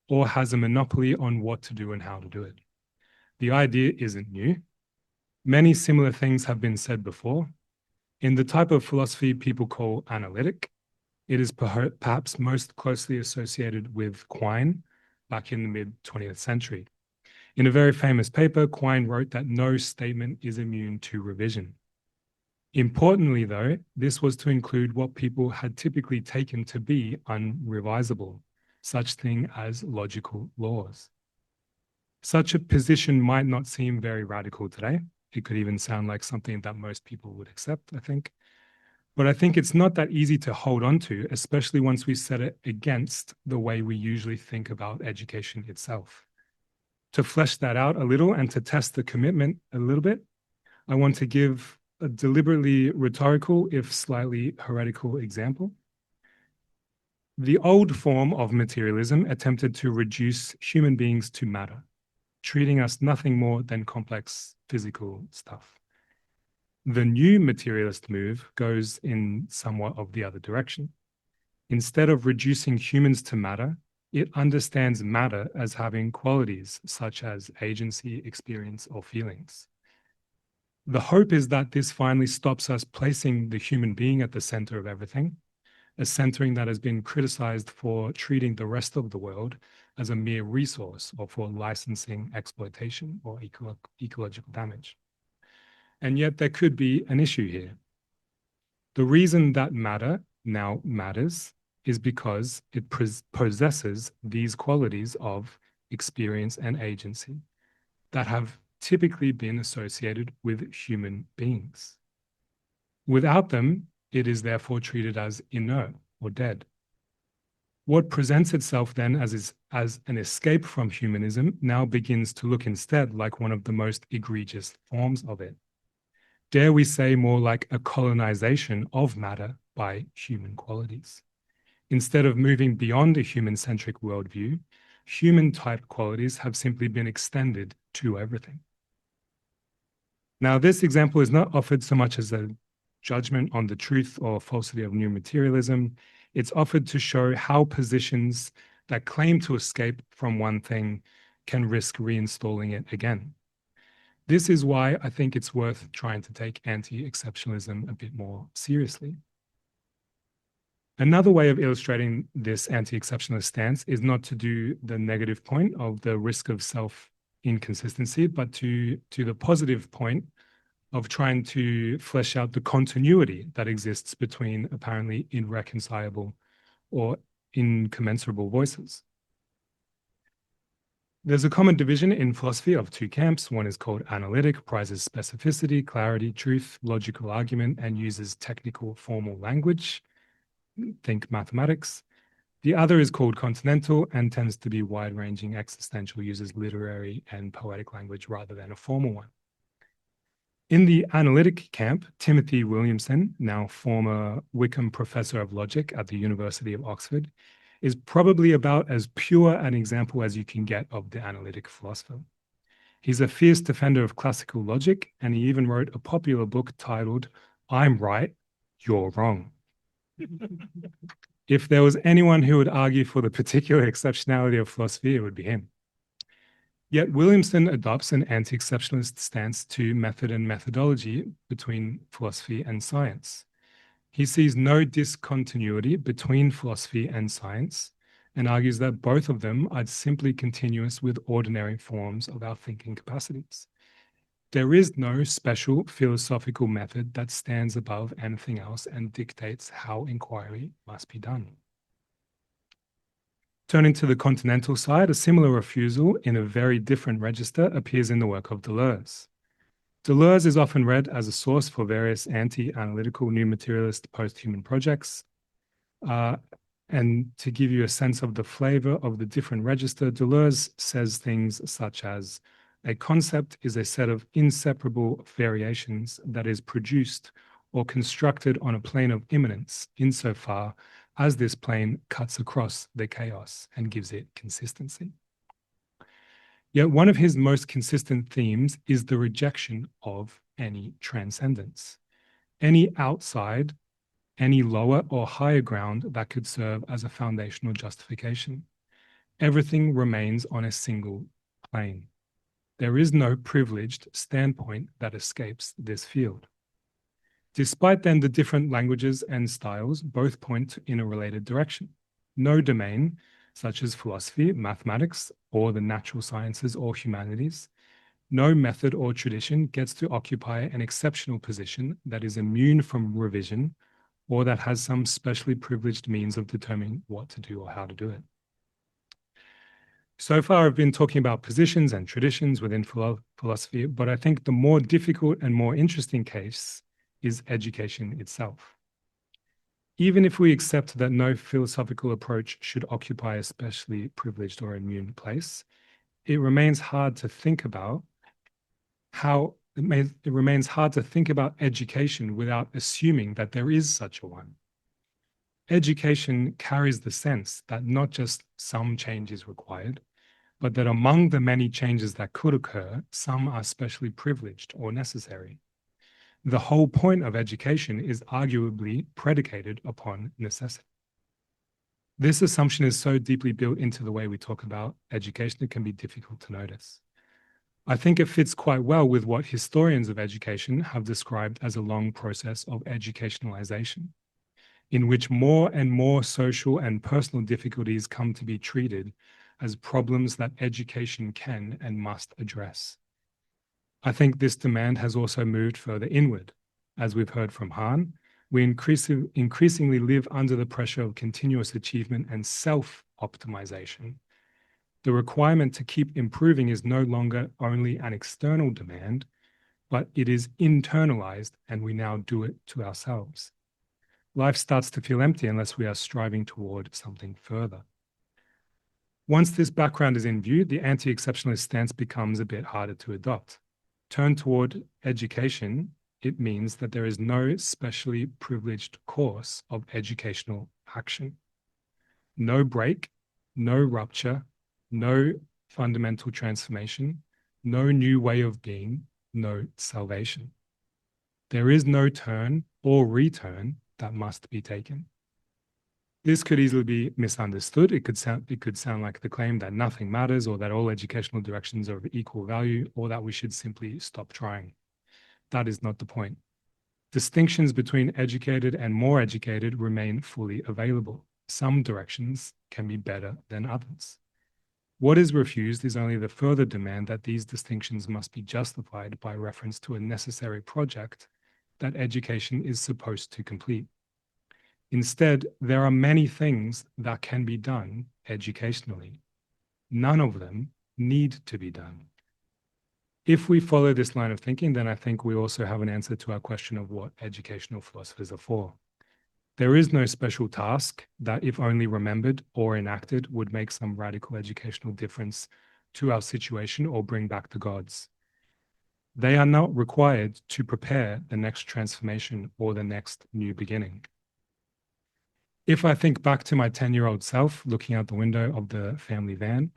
or has a monopoly on what to do and how to do it. The idea isn't new. Many similar things have been said before. In the type of philosophy people call analytic, it is perhaps most closely associated with Quine back in the mid-20th century. In a very famous paper, Quine wrote that no statement is immune to revision. Importantly, though, this was to include what people had typically taken to be unrevisable, such thing as logical laws. Such a position might not seem very radical today. It could even sound like something that most people would accept, I think. But I think it's not that easy to hold on to, especially once we set it against the way we usually think about education itself. To flesh that out a little and to test the commitment a little bit, I want to give a deliberately rhetorical, if slightly heretical example. The old form of materialism attempted to reduce human beings to matter, treating us nothing more than complex physical stuff. The new materialist move goes in somewhat of the other direction. Instead of reducing humans to matter, it understands matter as having qualities such as agency, experience, or feelings. The hope is that this finally stops us placing the human being at the center of everything, a centering that has been criticized for treating the rest of the world as a mere resource or for licensing exploitation or ecological damage. And yet there could be an issue here. The reason that matter now matters is because it possesses these qualities of experience and agency that have typically been associated with human beings. Without them, it is therefore treated as inert or dead. What presents itself then as an escape from humanism now begins to look instead like one of the most egregious forms of it. Dare we say more like a colonization of matter by human qualities. Instead of moving beyond a human-centric worldview, human-type qualities have simply been extended to everything. Now, this example is not offered so much as a judgment on the truth or falsity of new materialism. It's offered to show how positions that claim to escape from one thing can risk reinstalling it again. This is why I think it's worth trying to take anti-exceptionalism a bit more seriously. Another way of illustrating this anti-exceptionalist stance is not to do the negative point of the risk of self-inconsistency, but to the positive point of trying to flesh out the continuity that exists between apparently irreconcilable or incommensurable voices. There's a common division in philosophy of two camps. One is called analytic, prizes specificity, clarity, truth, logical argument, and uses technical formal language. Think mathematics. The other is called continental and tends to be wide-ranging, existential, uses literary and poetic language rather than a formal one. In the analytic camp, Timothy Williamson, now former Wickham Professor of Logic at the University of Oxford, is probably about as pure an example as you can get of the analytic philosopher. He's a fierce defender of classical logic, and he even wrote a popular book titled, "I'm Right, You're Wrong." If there was anyone who would argue for the particular exceptionality of philosophy, it would be him. Yet Williamson adopts an anti-exceptionalist stance to method and methodology between philosophy and science. He sees no discontinuity between philosophy and science and argues that both of them are simply continuous with ordinary forms of our thinking capacities. There is no special philosophical method that stands above anything else and dictates how inquiry must be done. Turning to the continental side, a similar refusal in a very different register appears in the work of Deleuze. Deleuze is often read as a source for various anti-analytical new materialist post-human projects. And to give you a sense of the flavor of the different register, Deleuze says things such as, a concept is a set of inseparable variations that is produced or constructed on a plane of immanence insofar as this plane cuts across the chaos and gives it consistency. Yet one of his most consistent themes is the rejection of any transcendence, any outside, any lower or higher ground that could serve as a foundational justification. Everything remains on a single plane. There is no privileged standpoint that escapes this field. Despite then the different languages and styles, both point in a related direction. No domain, such as philosophy, mathematics, or the natural sciences or humanities, no method or tradition gets to occupy an exceptional position that is immune from revision or that has some specially privileged means of determining what to do or how to do it. So far, I've been talking about positions and traditions within philosophy, but I think the more difficult and more interesting case is education itself. Even if we accept that no philosophical approach should occupy a specially privileged or immune place, it remains hard to think about education without assuming that there is such a one. Education carries the sense that not just some change is required, but that among the many changes that could occur, some are specially privileged or necessary. The whole point of education is arguably predicated upon necessity. This assumption is so deeply built into the way we talk about education, it can be difficult to notice. I think it fits quite well with what historians of education have described as a long process of educationalization, in which more and more social and personal difficulties come to be treated as problems that education can and must address. I think this demand has also moved further inward. As we've heard from Han, we increasingly live under the pressure of continuous achievement and self-optimization. The requirement to keep improving is no longer only an external demand, but it is internalized, and we now do it to ourselves. Life starts to feel empty unless we are striving toward something further. Once this background is in view, the anti-exceptionalist stance becomes a bit harder to adopt. Turned toward education, it means that there is no specially privileged course of educational action. No break, no rupture, no fundamental transformation, no new way of being, no salvation. There is no turn or return that must be taken. This could easily be misunderstood. It could sound like the claim that nothing matters, or that all educational directions are of equal value, or that we should simply stop trying. That is not the point. Distinctions between educated and more educated remain fully available. Some directions can be better than others. What is refused is only the further demand that these distinctions must be justified by reference to a necessary project that education is supposed to complete. Instead, there are many things that can be done educationally. None of them need to be done. If we follow this line of thinking, then I think we also have an answer to our question of what educational philosophers are for. There is no special task that, if only remembered or enacted, would make some radical educational difference to our situation or bring back the gods. They are not required to prepare the next transformation or the next new beginning. If I think back to my 10-year-old self looking out the window of the family van,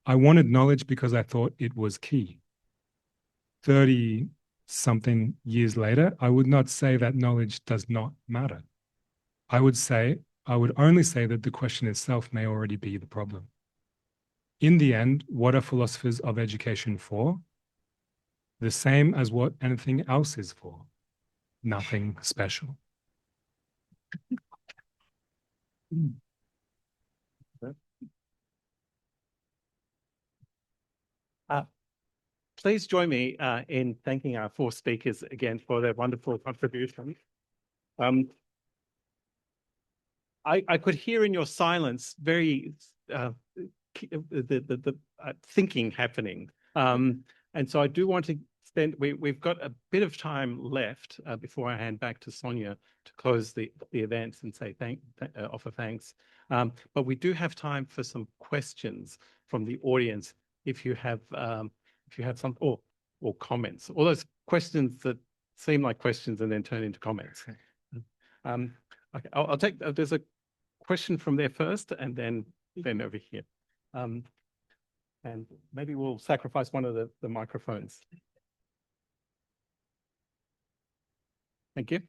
I wanted knowledge because I thought it was key. 30-something years later, I would not say that knowledge does not matter. I would only say that the question itself may already be the problem. In the end, what are philosophers of education for? The same as what anything else is for. Nothing special. Please join me in thanking our four speakers again for their wonderful contributions. I could hear in your silence very the thinking happening, and so I do want to spend. We've got a bit of time left before I hand back to Sonia to close the event and say offer thanks. But we do have time for some questions from the audience if you have some or comments, all those questions that seem like questions and then turn into comments. Okay, I'll take. There's a question from there first, and then over here, and maybe we'll sacrifice one of the microphones. Thank you.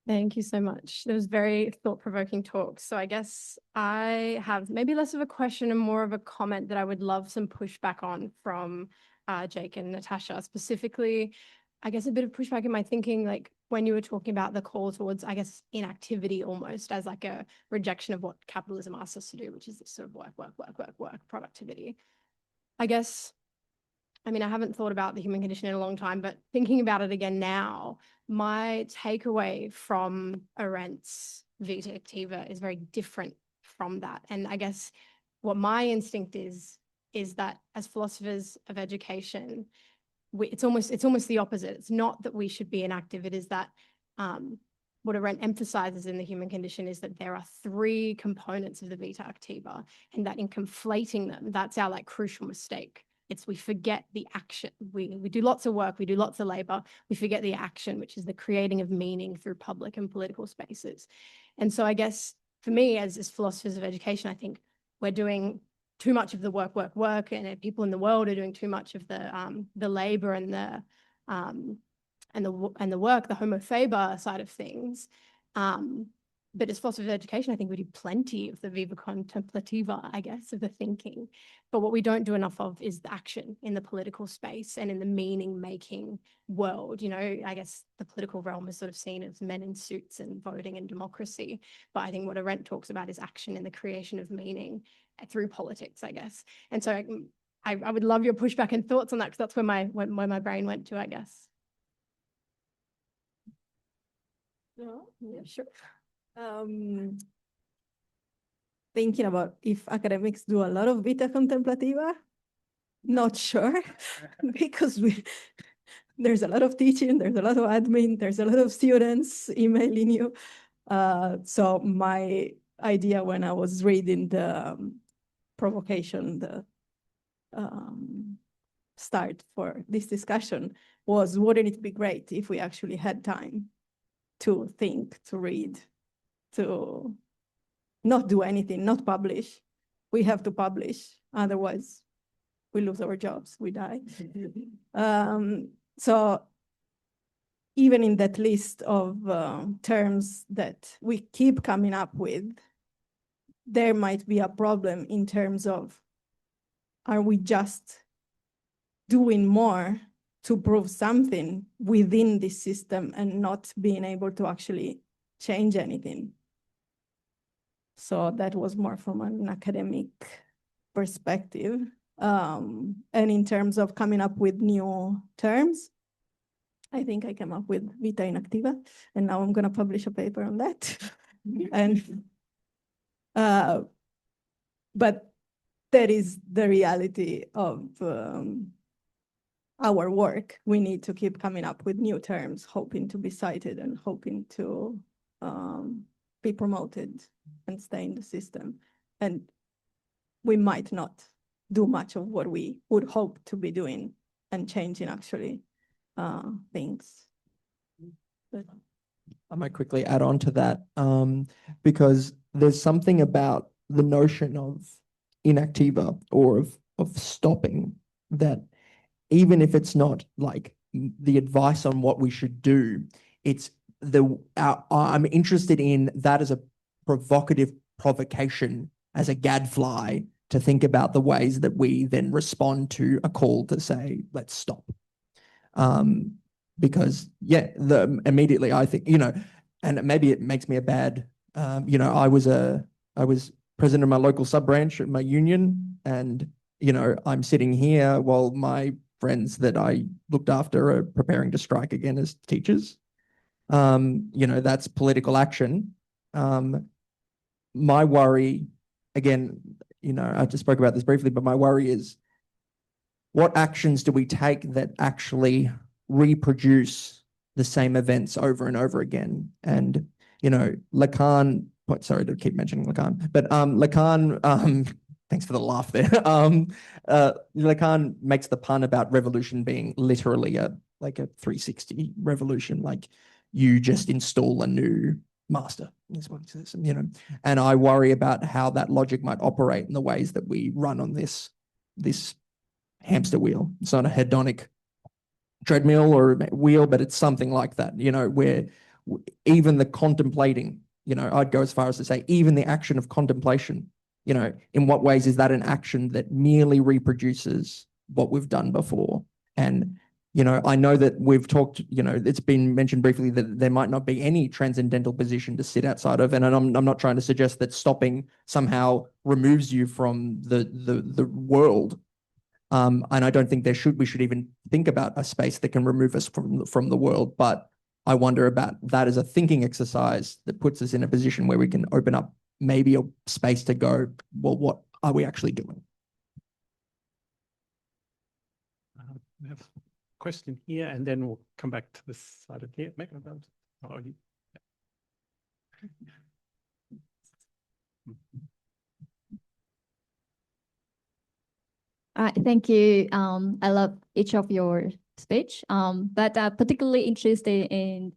Thank you so much. Those very thought-provoking talks. So I guess I have maybe less of a question and more of a comment that I would love some pushback on from Jake and Nataša. Specifically, I guess a bit of pushback in my thinking, like when you were talking about the call towards, I guess, inactivity almost as like a rejection of what capitalism asks us to do, which is this sort of work, productivity. I guess, I mean, I haven't thought about the human condition in a long time, but thinking about it again now, my takeaway from Arendt's Vita Activa is very different from that. And I guess what my instinct is that as philosophers of education, it's almost the opposite. It's not that we should be inactive. It is that what Arendt emphasizes in the human condition is that there are three components of the Vita Activa, and that in conflating them, that's our like crucial mistake. We forget the action. We do lots of work, we do lots of labor, we forget the action, which is the creating of meaning through public and political spaces. And so I guess for me, as philosophers of education, I think we're doing too much of the work, and people in the world are doing too much of the labor and the work, the homo faber side of things. But as philosophers of education, I think we do plenty of the viva contemplativa, I guess, of the thinking. But what we don't do enough of is the action in the political space and in the meaning-making world. You know, I guess the political realm is sort of seen as men in suits and voting and democracy. But I think what Arendt talks about is action in the creation of meaning through politics, I guess. And so I would love your pushback and thoughts on that, because that's where my brain went to, I guess. Yeah, sure. Thinking about if academics do a lot of vita contemplativa, not sure, because there's a lot of teaching, there's a lot of admin, there's a lot of students emailing you. So my idea when I was reading the provocation, the start for this discussion was, wouldn't it be great if we actually had time to think, to read, to not do anything, not publish. We have to publish, otherwise we lose our jobs, we die. So even in that list of terms that we keep coming up with, there might be a problem in terms of, are we just doing more to prove something within this system and not being able to actually change anything? So that was more from an academic perspective. And in terms of coming up with new terms, I think I came up with Vita Inactiva, and now I'm going to publish a paper on that. And but that is the reality of our work. We need to keep coming up with new terms, hoping to be cited and hoping to be promoted and stay in the system. And we might not do much of what we would hope to be doing and changing actually things. I might quickly add on to that, because there's something about the notion of inactiva or of stopping that, even if it's not like the advice on what we should do, it's I'm interested in that as a provocative provocation, as a gadfly, to think about the ways that we then respond to a call to say, let's stop. Because immediately I think, and maybe it makes me a bad, I was president of my local sub branch at my union, and, I'm sitting here while my friends that I looked after are preparing to strike again as teachers. That's political action. My worry, again, I just spoke about this briefly, but my worry is, what actions do we take that actually reproduce the same events over and over again? And, Lacan, sorry to keep mentioning Lacan, but Lacan, thanks for the laugh there. Lacan makes the pun about revolution being literally a 360 revolution, like you just install a new master, is what he says, and I worry about how that logic might operate in the ways that we run on this hamster wheel. It's not a hedonic treadmill or wheel, but it's something like that, where even the contemplating, I'd go as far as to say, even the action of contemplation, in what ways is that an action that merely reproduces what we've done before? And, I know that we've talked, it's been mentioned briefly that there might not be any transcendental position to sit outside of, and I'm not trying to suggest that stopping somehow removes you from the world. And I don't think we should even think about a space that can remove us from the world. But I wonder about that as a thinking exercise that puts us in a position where we can open up maybe a space to go, well, what are we actually doing? We have a question here, and then we'll come back to this side of here. Oh, you. Thank you. I love each of your speech, but particularly interested in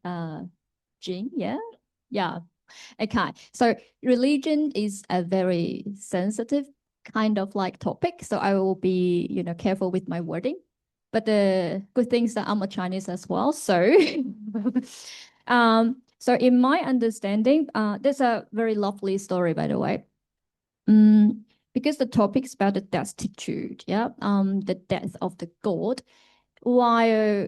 Jing. Yeah. Okay. So religion is a very sensitive kind of topic, so I will be careful with my wording. But the good thing is that I'm a Chinese as well, so so in my understanding, there's a very lovely story, by the way. Because the topic is about the destitute, the death of the god, while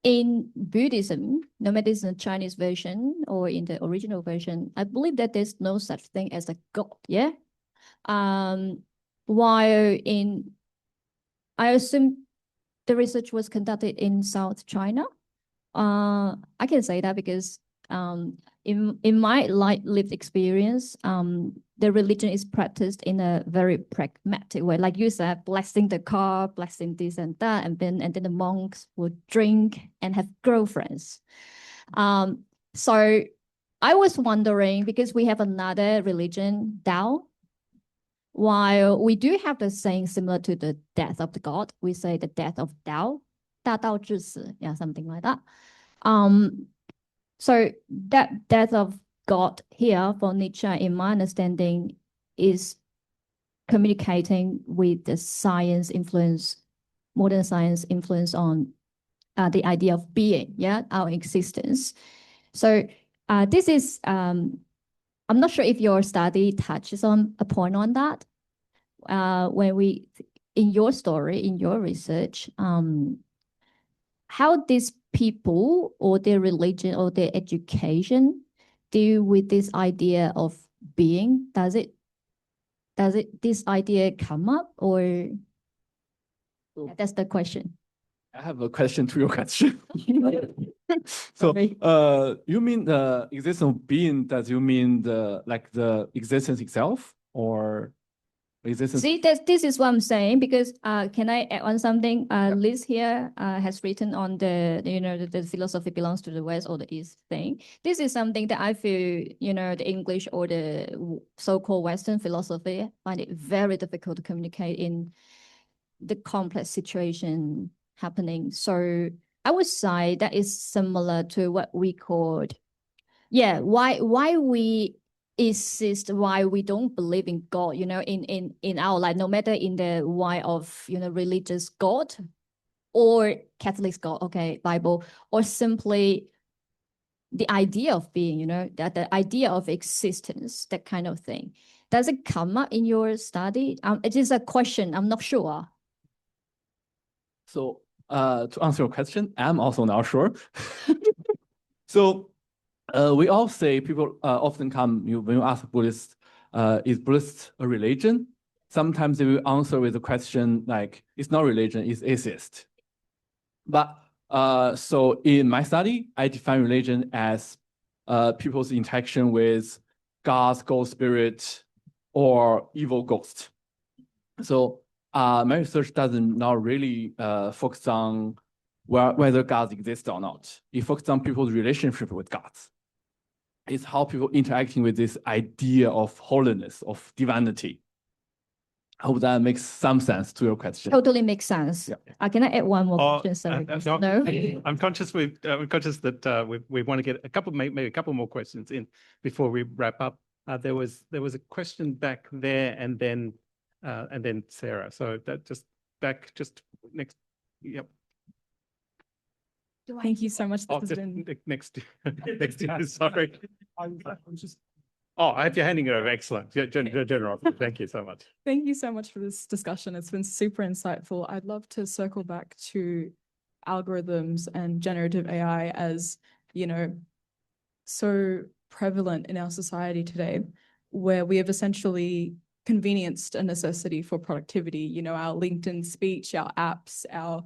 in Buddhism, no matter it's in the Chinese version or in the original version, I believe that there's no such thing as a god, while I assume the research was conducted in South China. I can say that because in my lived experience, the religion is practiced in a very pragmatic way. Like you said, blessing the car, blessing this and that, and then the monks would drink and have girlfriends. So I was wondering, because we have another religion, Tao, while we do have the saying similar to the death of the god, we say the death of Tao, 大道至死, something like that. So that death of God here for Nietzsche, in my understanding, is communicating with the science influence, modern science influence on the idea of being, our existence. So this is, I'm not sure if your study touches on a point on that. When we, in your story, in your research, how these people or their religion or their education deal with this idea of being? Does this idea come up, or that's the question? I have a question to your question. So, you mean the existence of being? Does you mean the existence itself, or existence? See, this is what I'm saying, because can I add on something? Liz here has written on the philosophy belongs to the West or the East thing. This is something that I feel, the English or the so-called Western philosophy find it very difficult to communicate in the complex situation happening. So I would say that is similar to what we called, why we exist, why we don't believe in God, in our life, no matter in the why of, religious God or Catholic God, okay, Bible, or simply the idea of being, that the idea of existence, that kind of thing. Does it come up in your study? It is a question, I'm not sure. So to answer your question, I'm also not sure. So we all say people often come, when you ask Buddhist, is Buddhist a religion? Sometimes they will answer with a question like, it's not religion, it's atheist. But so in my study, I define religion as people's interaction with God's ghost spirit or evil ghost. So my research doesn't not really focus on whether God exists or not. It focuses on people's relationship with God. It's how people interacting with this idea of holiness, of divinity. I hope that makes some sense to your question. Totally makes sense. Yeah. Can I add one more question? Sorry. No, I'm conscious that we want to get maybe a couple more questions in before we wrap up. There was a question back there, and then Sarah. So that just next. Yep. Thank you so much. This has been next. Sorry. I have your handing it over. Excellent. General. Thank you so much. Thank you so much for this discussion. It's been super insightful. I'd love to circle back to algorithms and generative AI as, so prevalent in our society today, where we have essentially convenienced a necessity for productivity, our LinkedIn speech, our apps, our,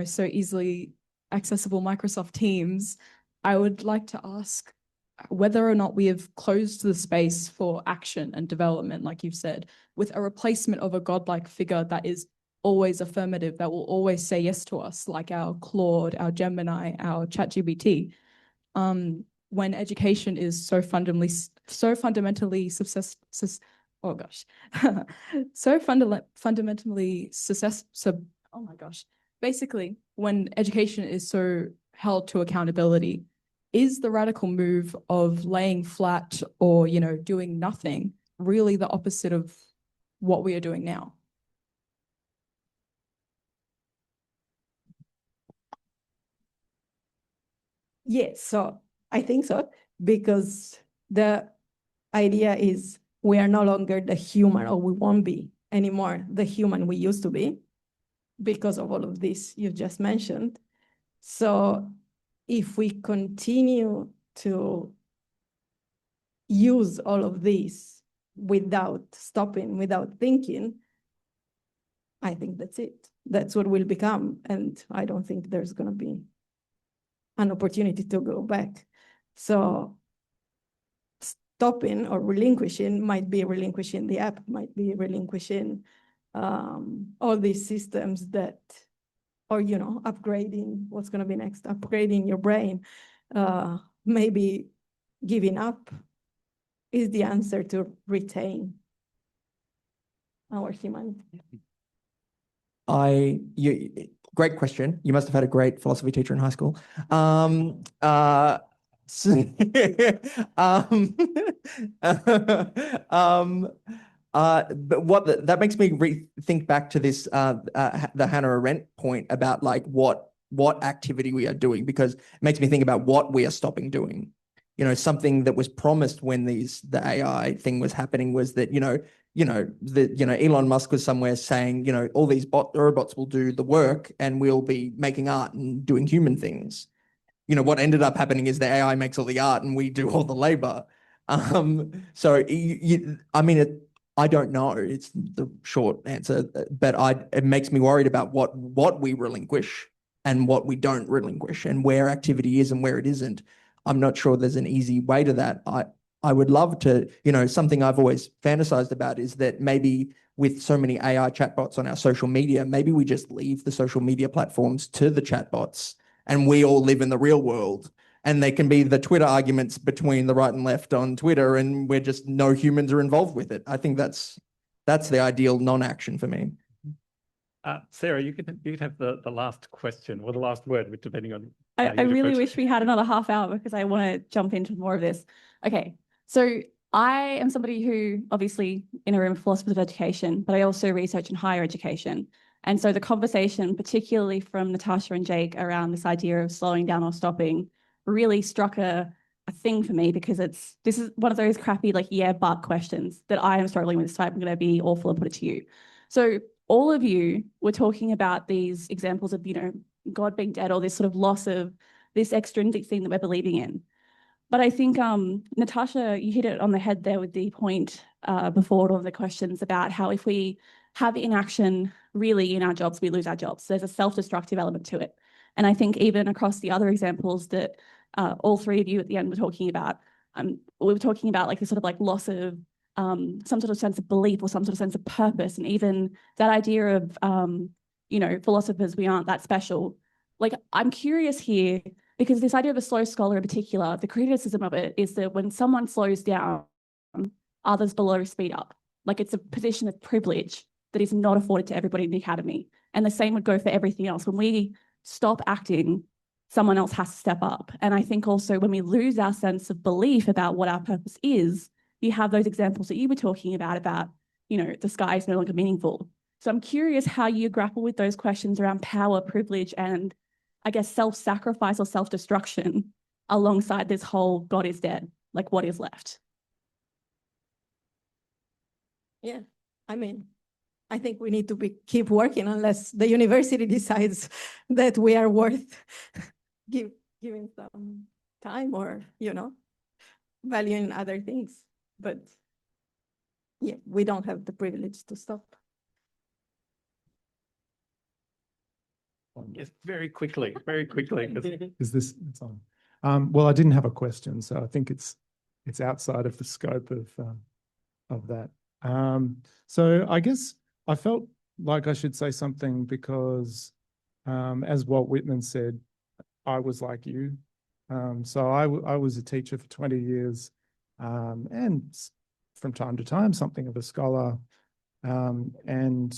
so easily accessible Microsoft Teams. I would like to ask whether or not we have closed the space for action and development, like you've said, with a replacement of a godlike figure that is always affirmative, that will always say yes to us, like our Claude, our Gemini, our ChatGPT. When education is so fundamentally basically, when education is so held to accountability, is the radical move of laying flat or, doing nothing really the opposite of what we are doing now? Yes, so I think so, because the idea is we are no longer the human, or we won't be anymore the human we used to be because of all of this you just mentioned. So if we continue to use all of this without stopping, without thinking, I think that's it. That's what we'll become. And I don't think there's going to be an opportunity to go back. So stopping or relinquishing might be relinquishing the app, might be relinquishing all these systems that, or, upgrading, what's going to be next, upgrading your brain, maybe giving up is the answer to retain our humanity. Great question. You must have had a great philosophy teacher in high school. But that makes me think back to this the Hannah Arendt point about like what activity we are doing, because it makes me think about what we are stopping doing. Something that was promised when the AI thing was happening was that Elon Musk was somewhere saying all these robots will do the work and we'll be making art and doing human things. What ended up happening is the AI makes all the art and we do all the labor. So I don't know. It's the short answer, but it makes me worried about what we relinquish and what we don't relinquish, and where activity is and where it isn't. I'm not sure there's an easy way to that. I would love to, something I've always fantasized about is that maybe with so many AI chatbots on our social media, maybe we just leave the social media platforms to the chatbots and we all live in the real world. And they can be the Twitter arguments between the right and left on Twitter, and we're just no humans are involved with it. I think that's the ideal non-action for me. Sarah, you can have the last question or the last word, depending on. I really wish we had another half hour because I want to jump into more of this. Okay, so I am somebody who obviously in a room of philosophers of education, but I also research in higher education. And so the conversation, particularly from Nataša and Jake around this idea of slowing down or stopping, really struck a thing for me because this is one of those crappy like yeah but questions that I am struggling with. So I'm going to be awful and put it to you. So all of you were talking about these examples of, you know, God being dead or this sort of loss of this extrinsic thing that we're believing in. But I think, Nataša, you hit it on the head there with the point before all of the questions about how if we have inaction really in our jobs, we lose our jobs. There's a self-destructive element to it. And I think even across the other examples that all three of you at the end were talking about, we were talking about like this sort of like loss of some sort of sense of belief or some sort of sense of purpose. And even that idea of, you know, philosophers, we aren't that special. Like, I'm curious here, because this idea of a slow scholar in particular, the criticism of it is that when someone slows down, others below speed up. Like, it's a position of privilege that is not afforded to everybody in the academy. And the same would go for everything else. When we stop acting, someone else has to step up. And I think also when we lose our sense of belief about what our purpose is, you have those examples that you were talking about, you know, the sky is no longer meaningful. So I'm curious how you grapple with those questions around power, privilege, and I guess self-sacrifice or self-destruction alongside this whole God is dead, like what is left? Yeah, I mean, I think we need to keep working unless the university decides that we are worth giving some time or, you know, valuing other things. But yeah, we don't have the privilege to stop. Yes, very quickly. Is this it's on? Well, I didn't have a question, so I think it's outside of the scope of that. So I guess I felt like I should say something because, as Walt Whitman said, I was like you. So I was a teacher for 20 years, and from time to time something of a scholar. And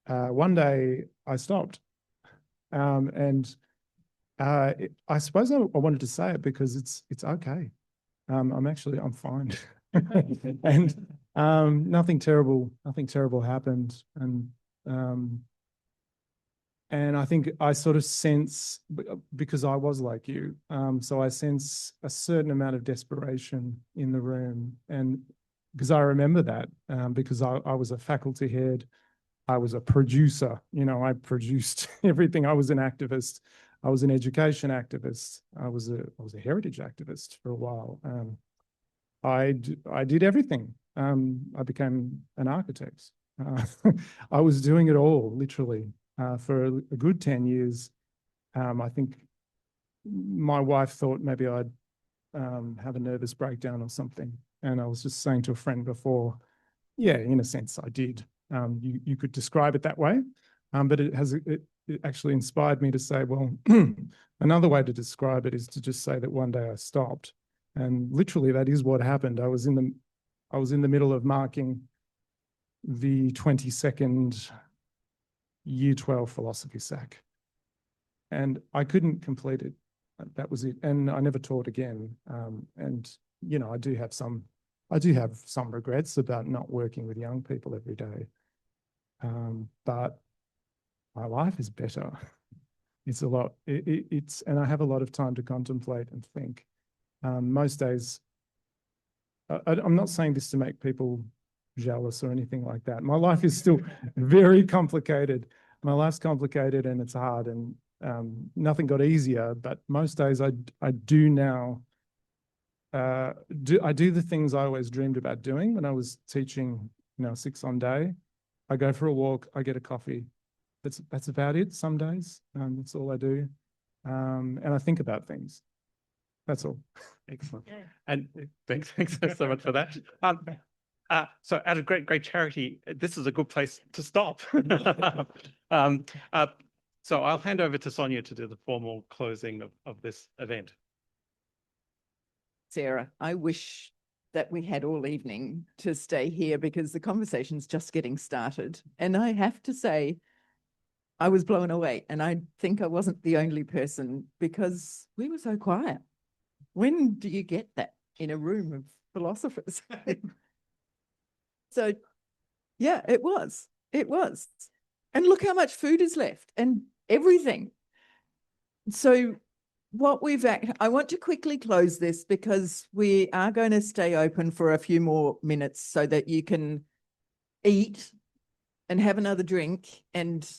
one day I stopped, and I suppose I wanted to say it because it's okay. I'm fine, and nothing terrible happened, and I think I sort of sense, because I was like you, so I sense a certain amount of desperation in the room, and because I remember that, because I was a faculty head, I was a producer, you know, I produced everything. I was an activist. I was an education activist. I was a heritage activist for a while. I did everything. I became an architect. I was doing it all, literally, for a good 10 years. I think my wife thought maybe I'd have a nervous breakdown or something. And I was just saying to a friend before, yeah, in a sense I did. You could describe it that way, but it actually inspired me to say, well, another way to describe it is to just say that one day I stopped, and literally that is what happened. I was in the middle of marking the 22nd Year 12 philosophy sack, and I couldn't complete it. That was it, and I never taught again. And you know, I do have some regrets about not working with young people every day. But my life is better. It's a lot. And I have a lot of time to contemplate and think. Most days, I'm not saying this to make people jealous or anything like that. My life is still very complicated. My life's complicated and it's hard, and nothing got easier. But most days, I do now. I do the things I always dreamed about doing when I was teaching, you know, 6 on day. I go for a walk, I get a coffee. That's about it some days. That's all I do. And I think about things. That's all. Excellent. Yeah. And thanks so much for that. So out of great charity, this is a good place to stop. So I'll hand over to Sonia to do the formal closing of this event. Sarah, I wish that we had all evening to stay here because the conversation's just getting started. And I have to say, I was blown away, and I think I wasn't the only person because we were so quiet. When do you get that in a room of philosophers? So yeah, it was. And look how much food is left and everything. So I want to quickly close this because we are going to stay open for a few more minutes so that you can eat and have another drink and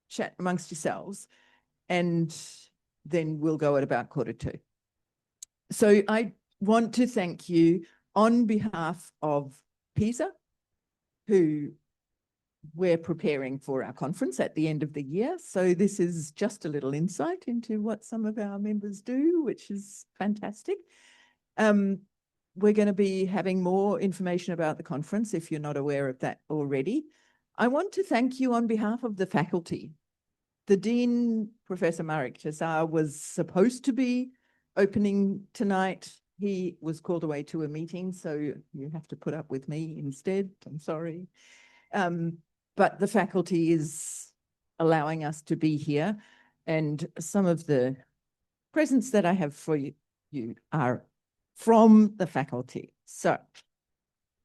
chat amongst yourselves. And then we'll go at about 1:45. So I want to thank you on behalf of PESA, who we're preparing for our conference at the end of the year. So this is just a little insight into what some of our members do, which is fantastic. We're going to be having more information about the conference if you're not aware of that already. I want to thank you on behalf of the faculty. The Dean, Professor Maurizio Toscano, was supposed to be opening tonight. He was called away to a meeting, so you have to put up with me instead. I'm sorry. But the faculty is allowing us to be here, and some of the presents that I have for you are from the faculty. So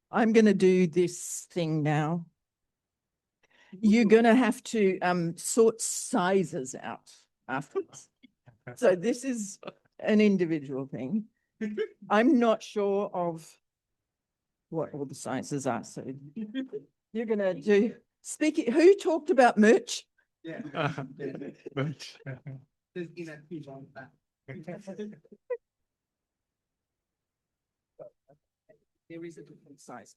I'm going to do this thing now. You're going to have to sort sizes out afterwards. So this is an individual thing. I'm not sure of what all the sizes are. So you're going to do, who talked about merch? Yeah. Merch. There is a different size.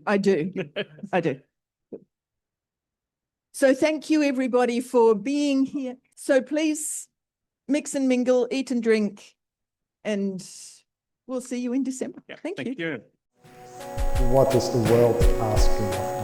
I do. So thank you everybody for being here. So please mix and mingle, eat and drink, and we'll see you in December. Yeah, thank you. What is the world asking?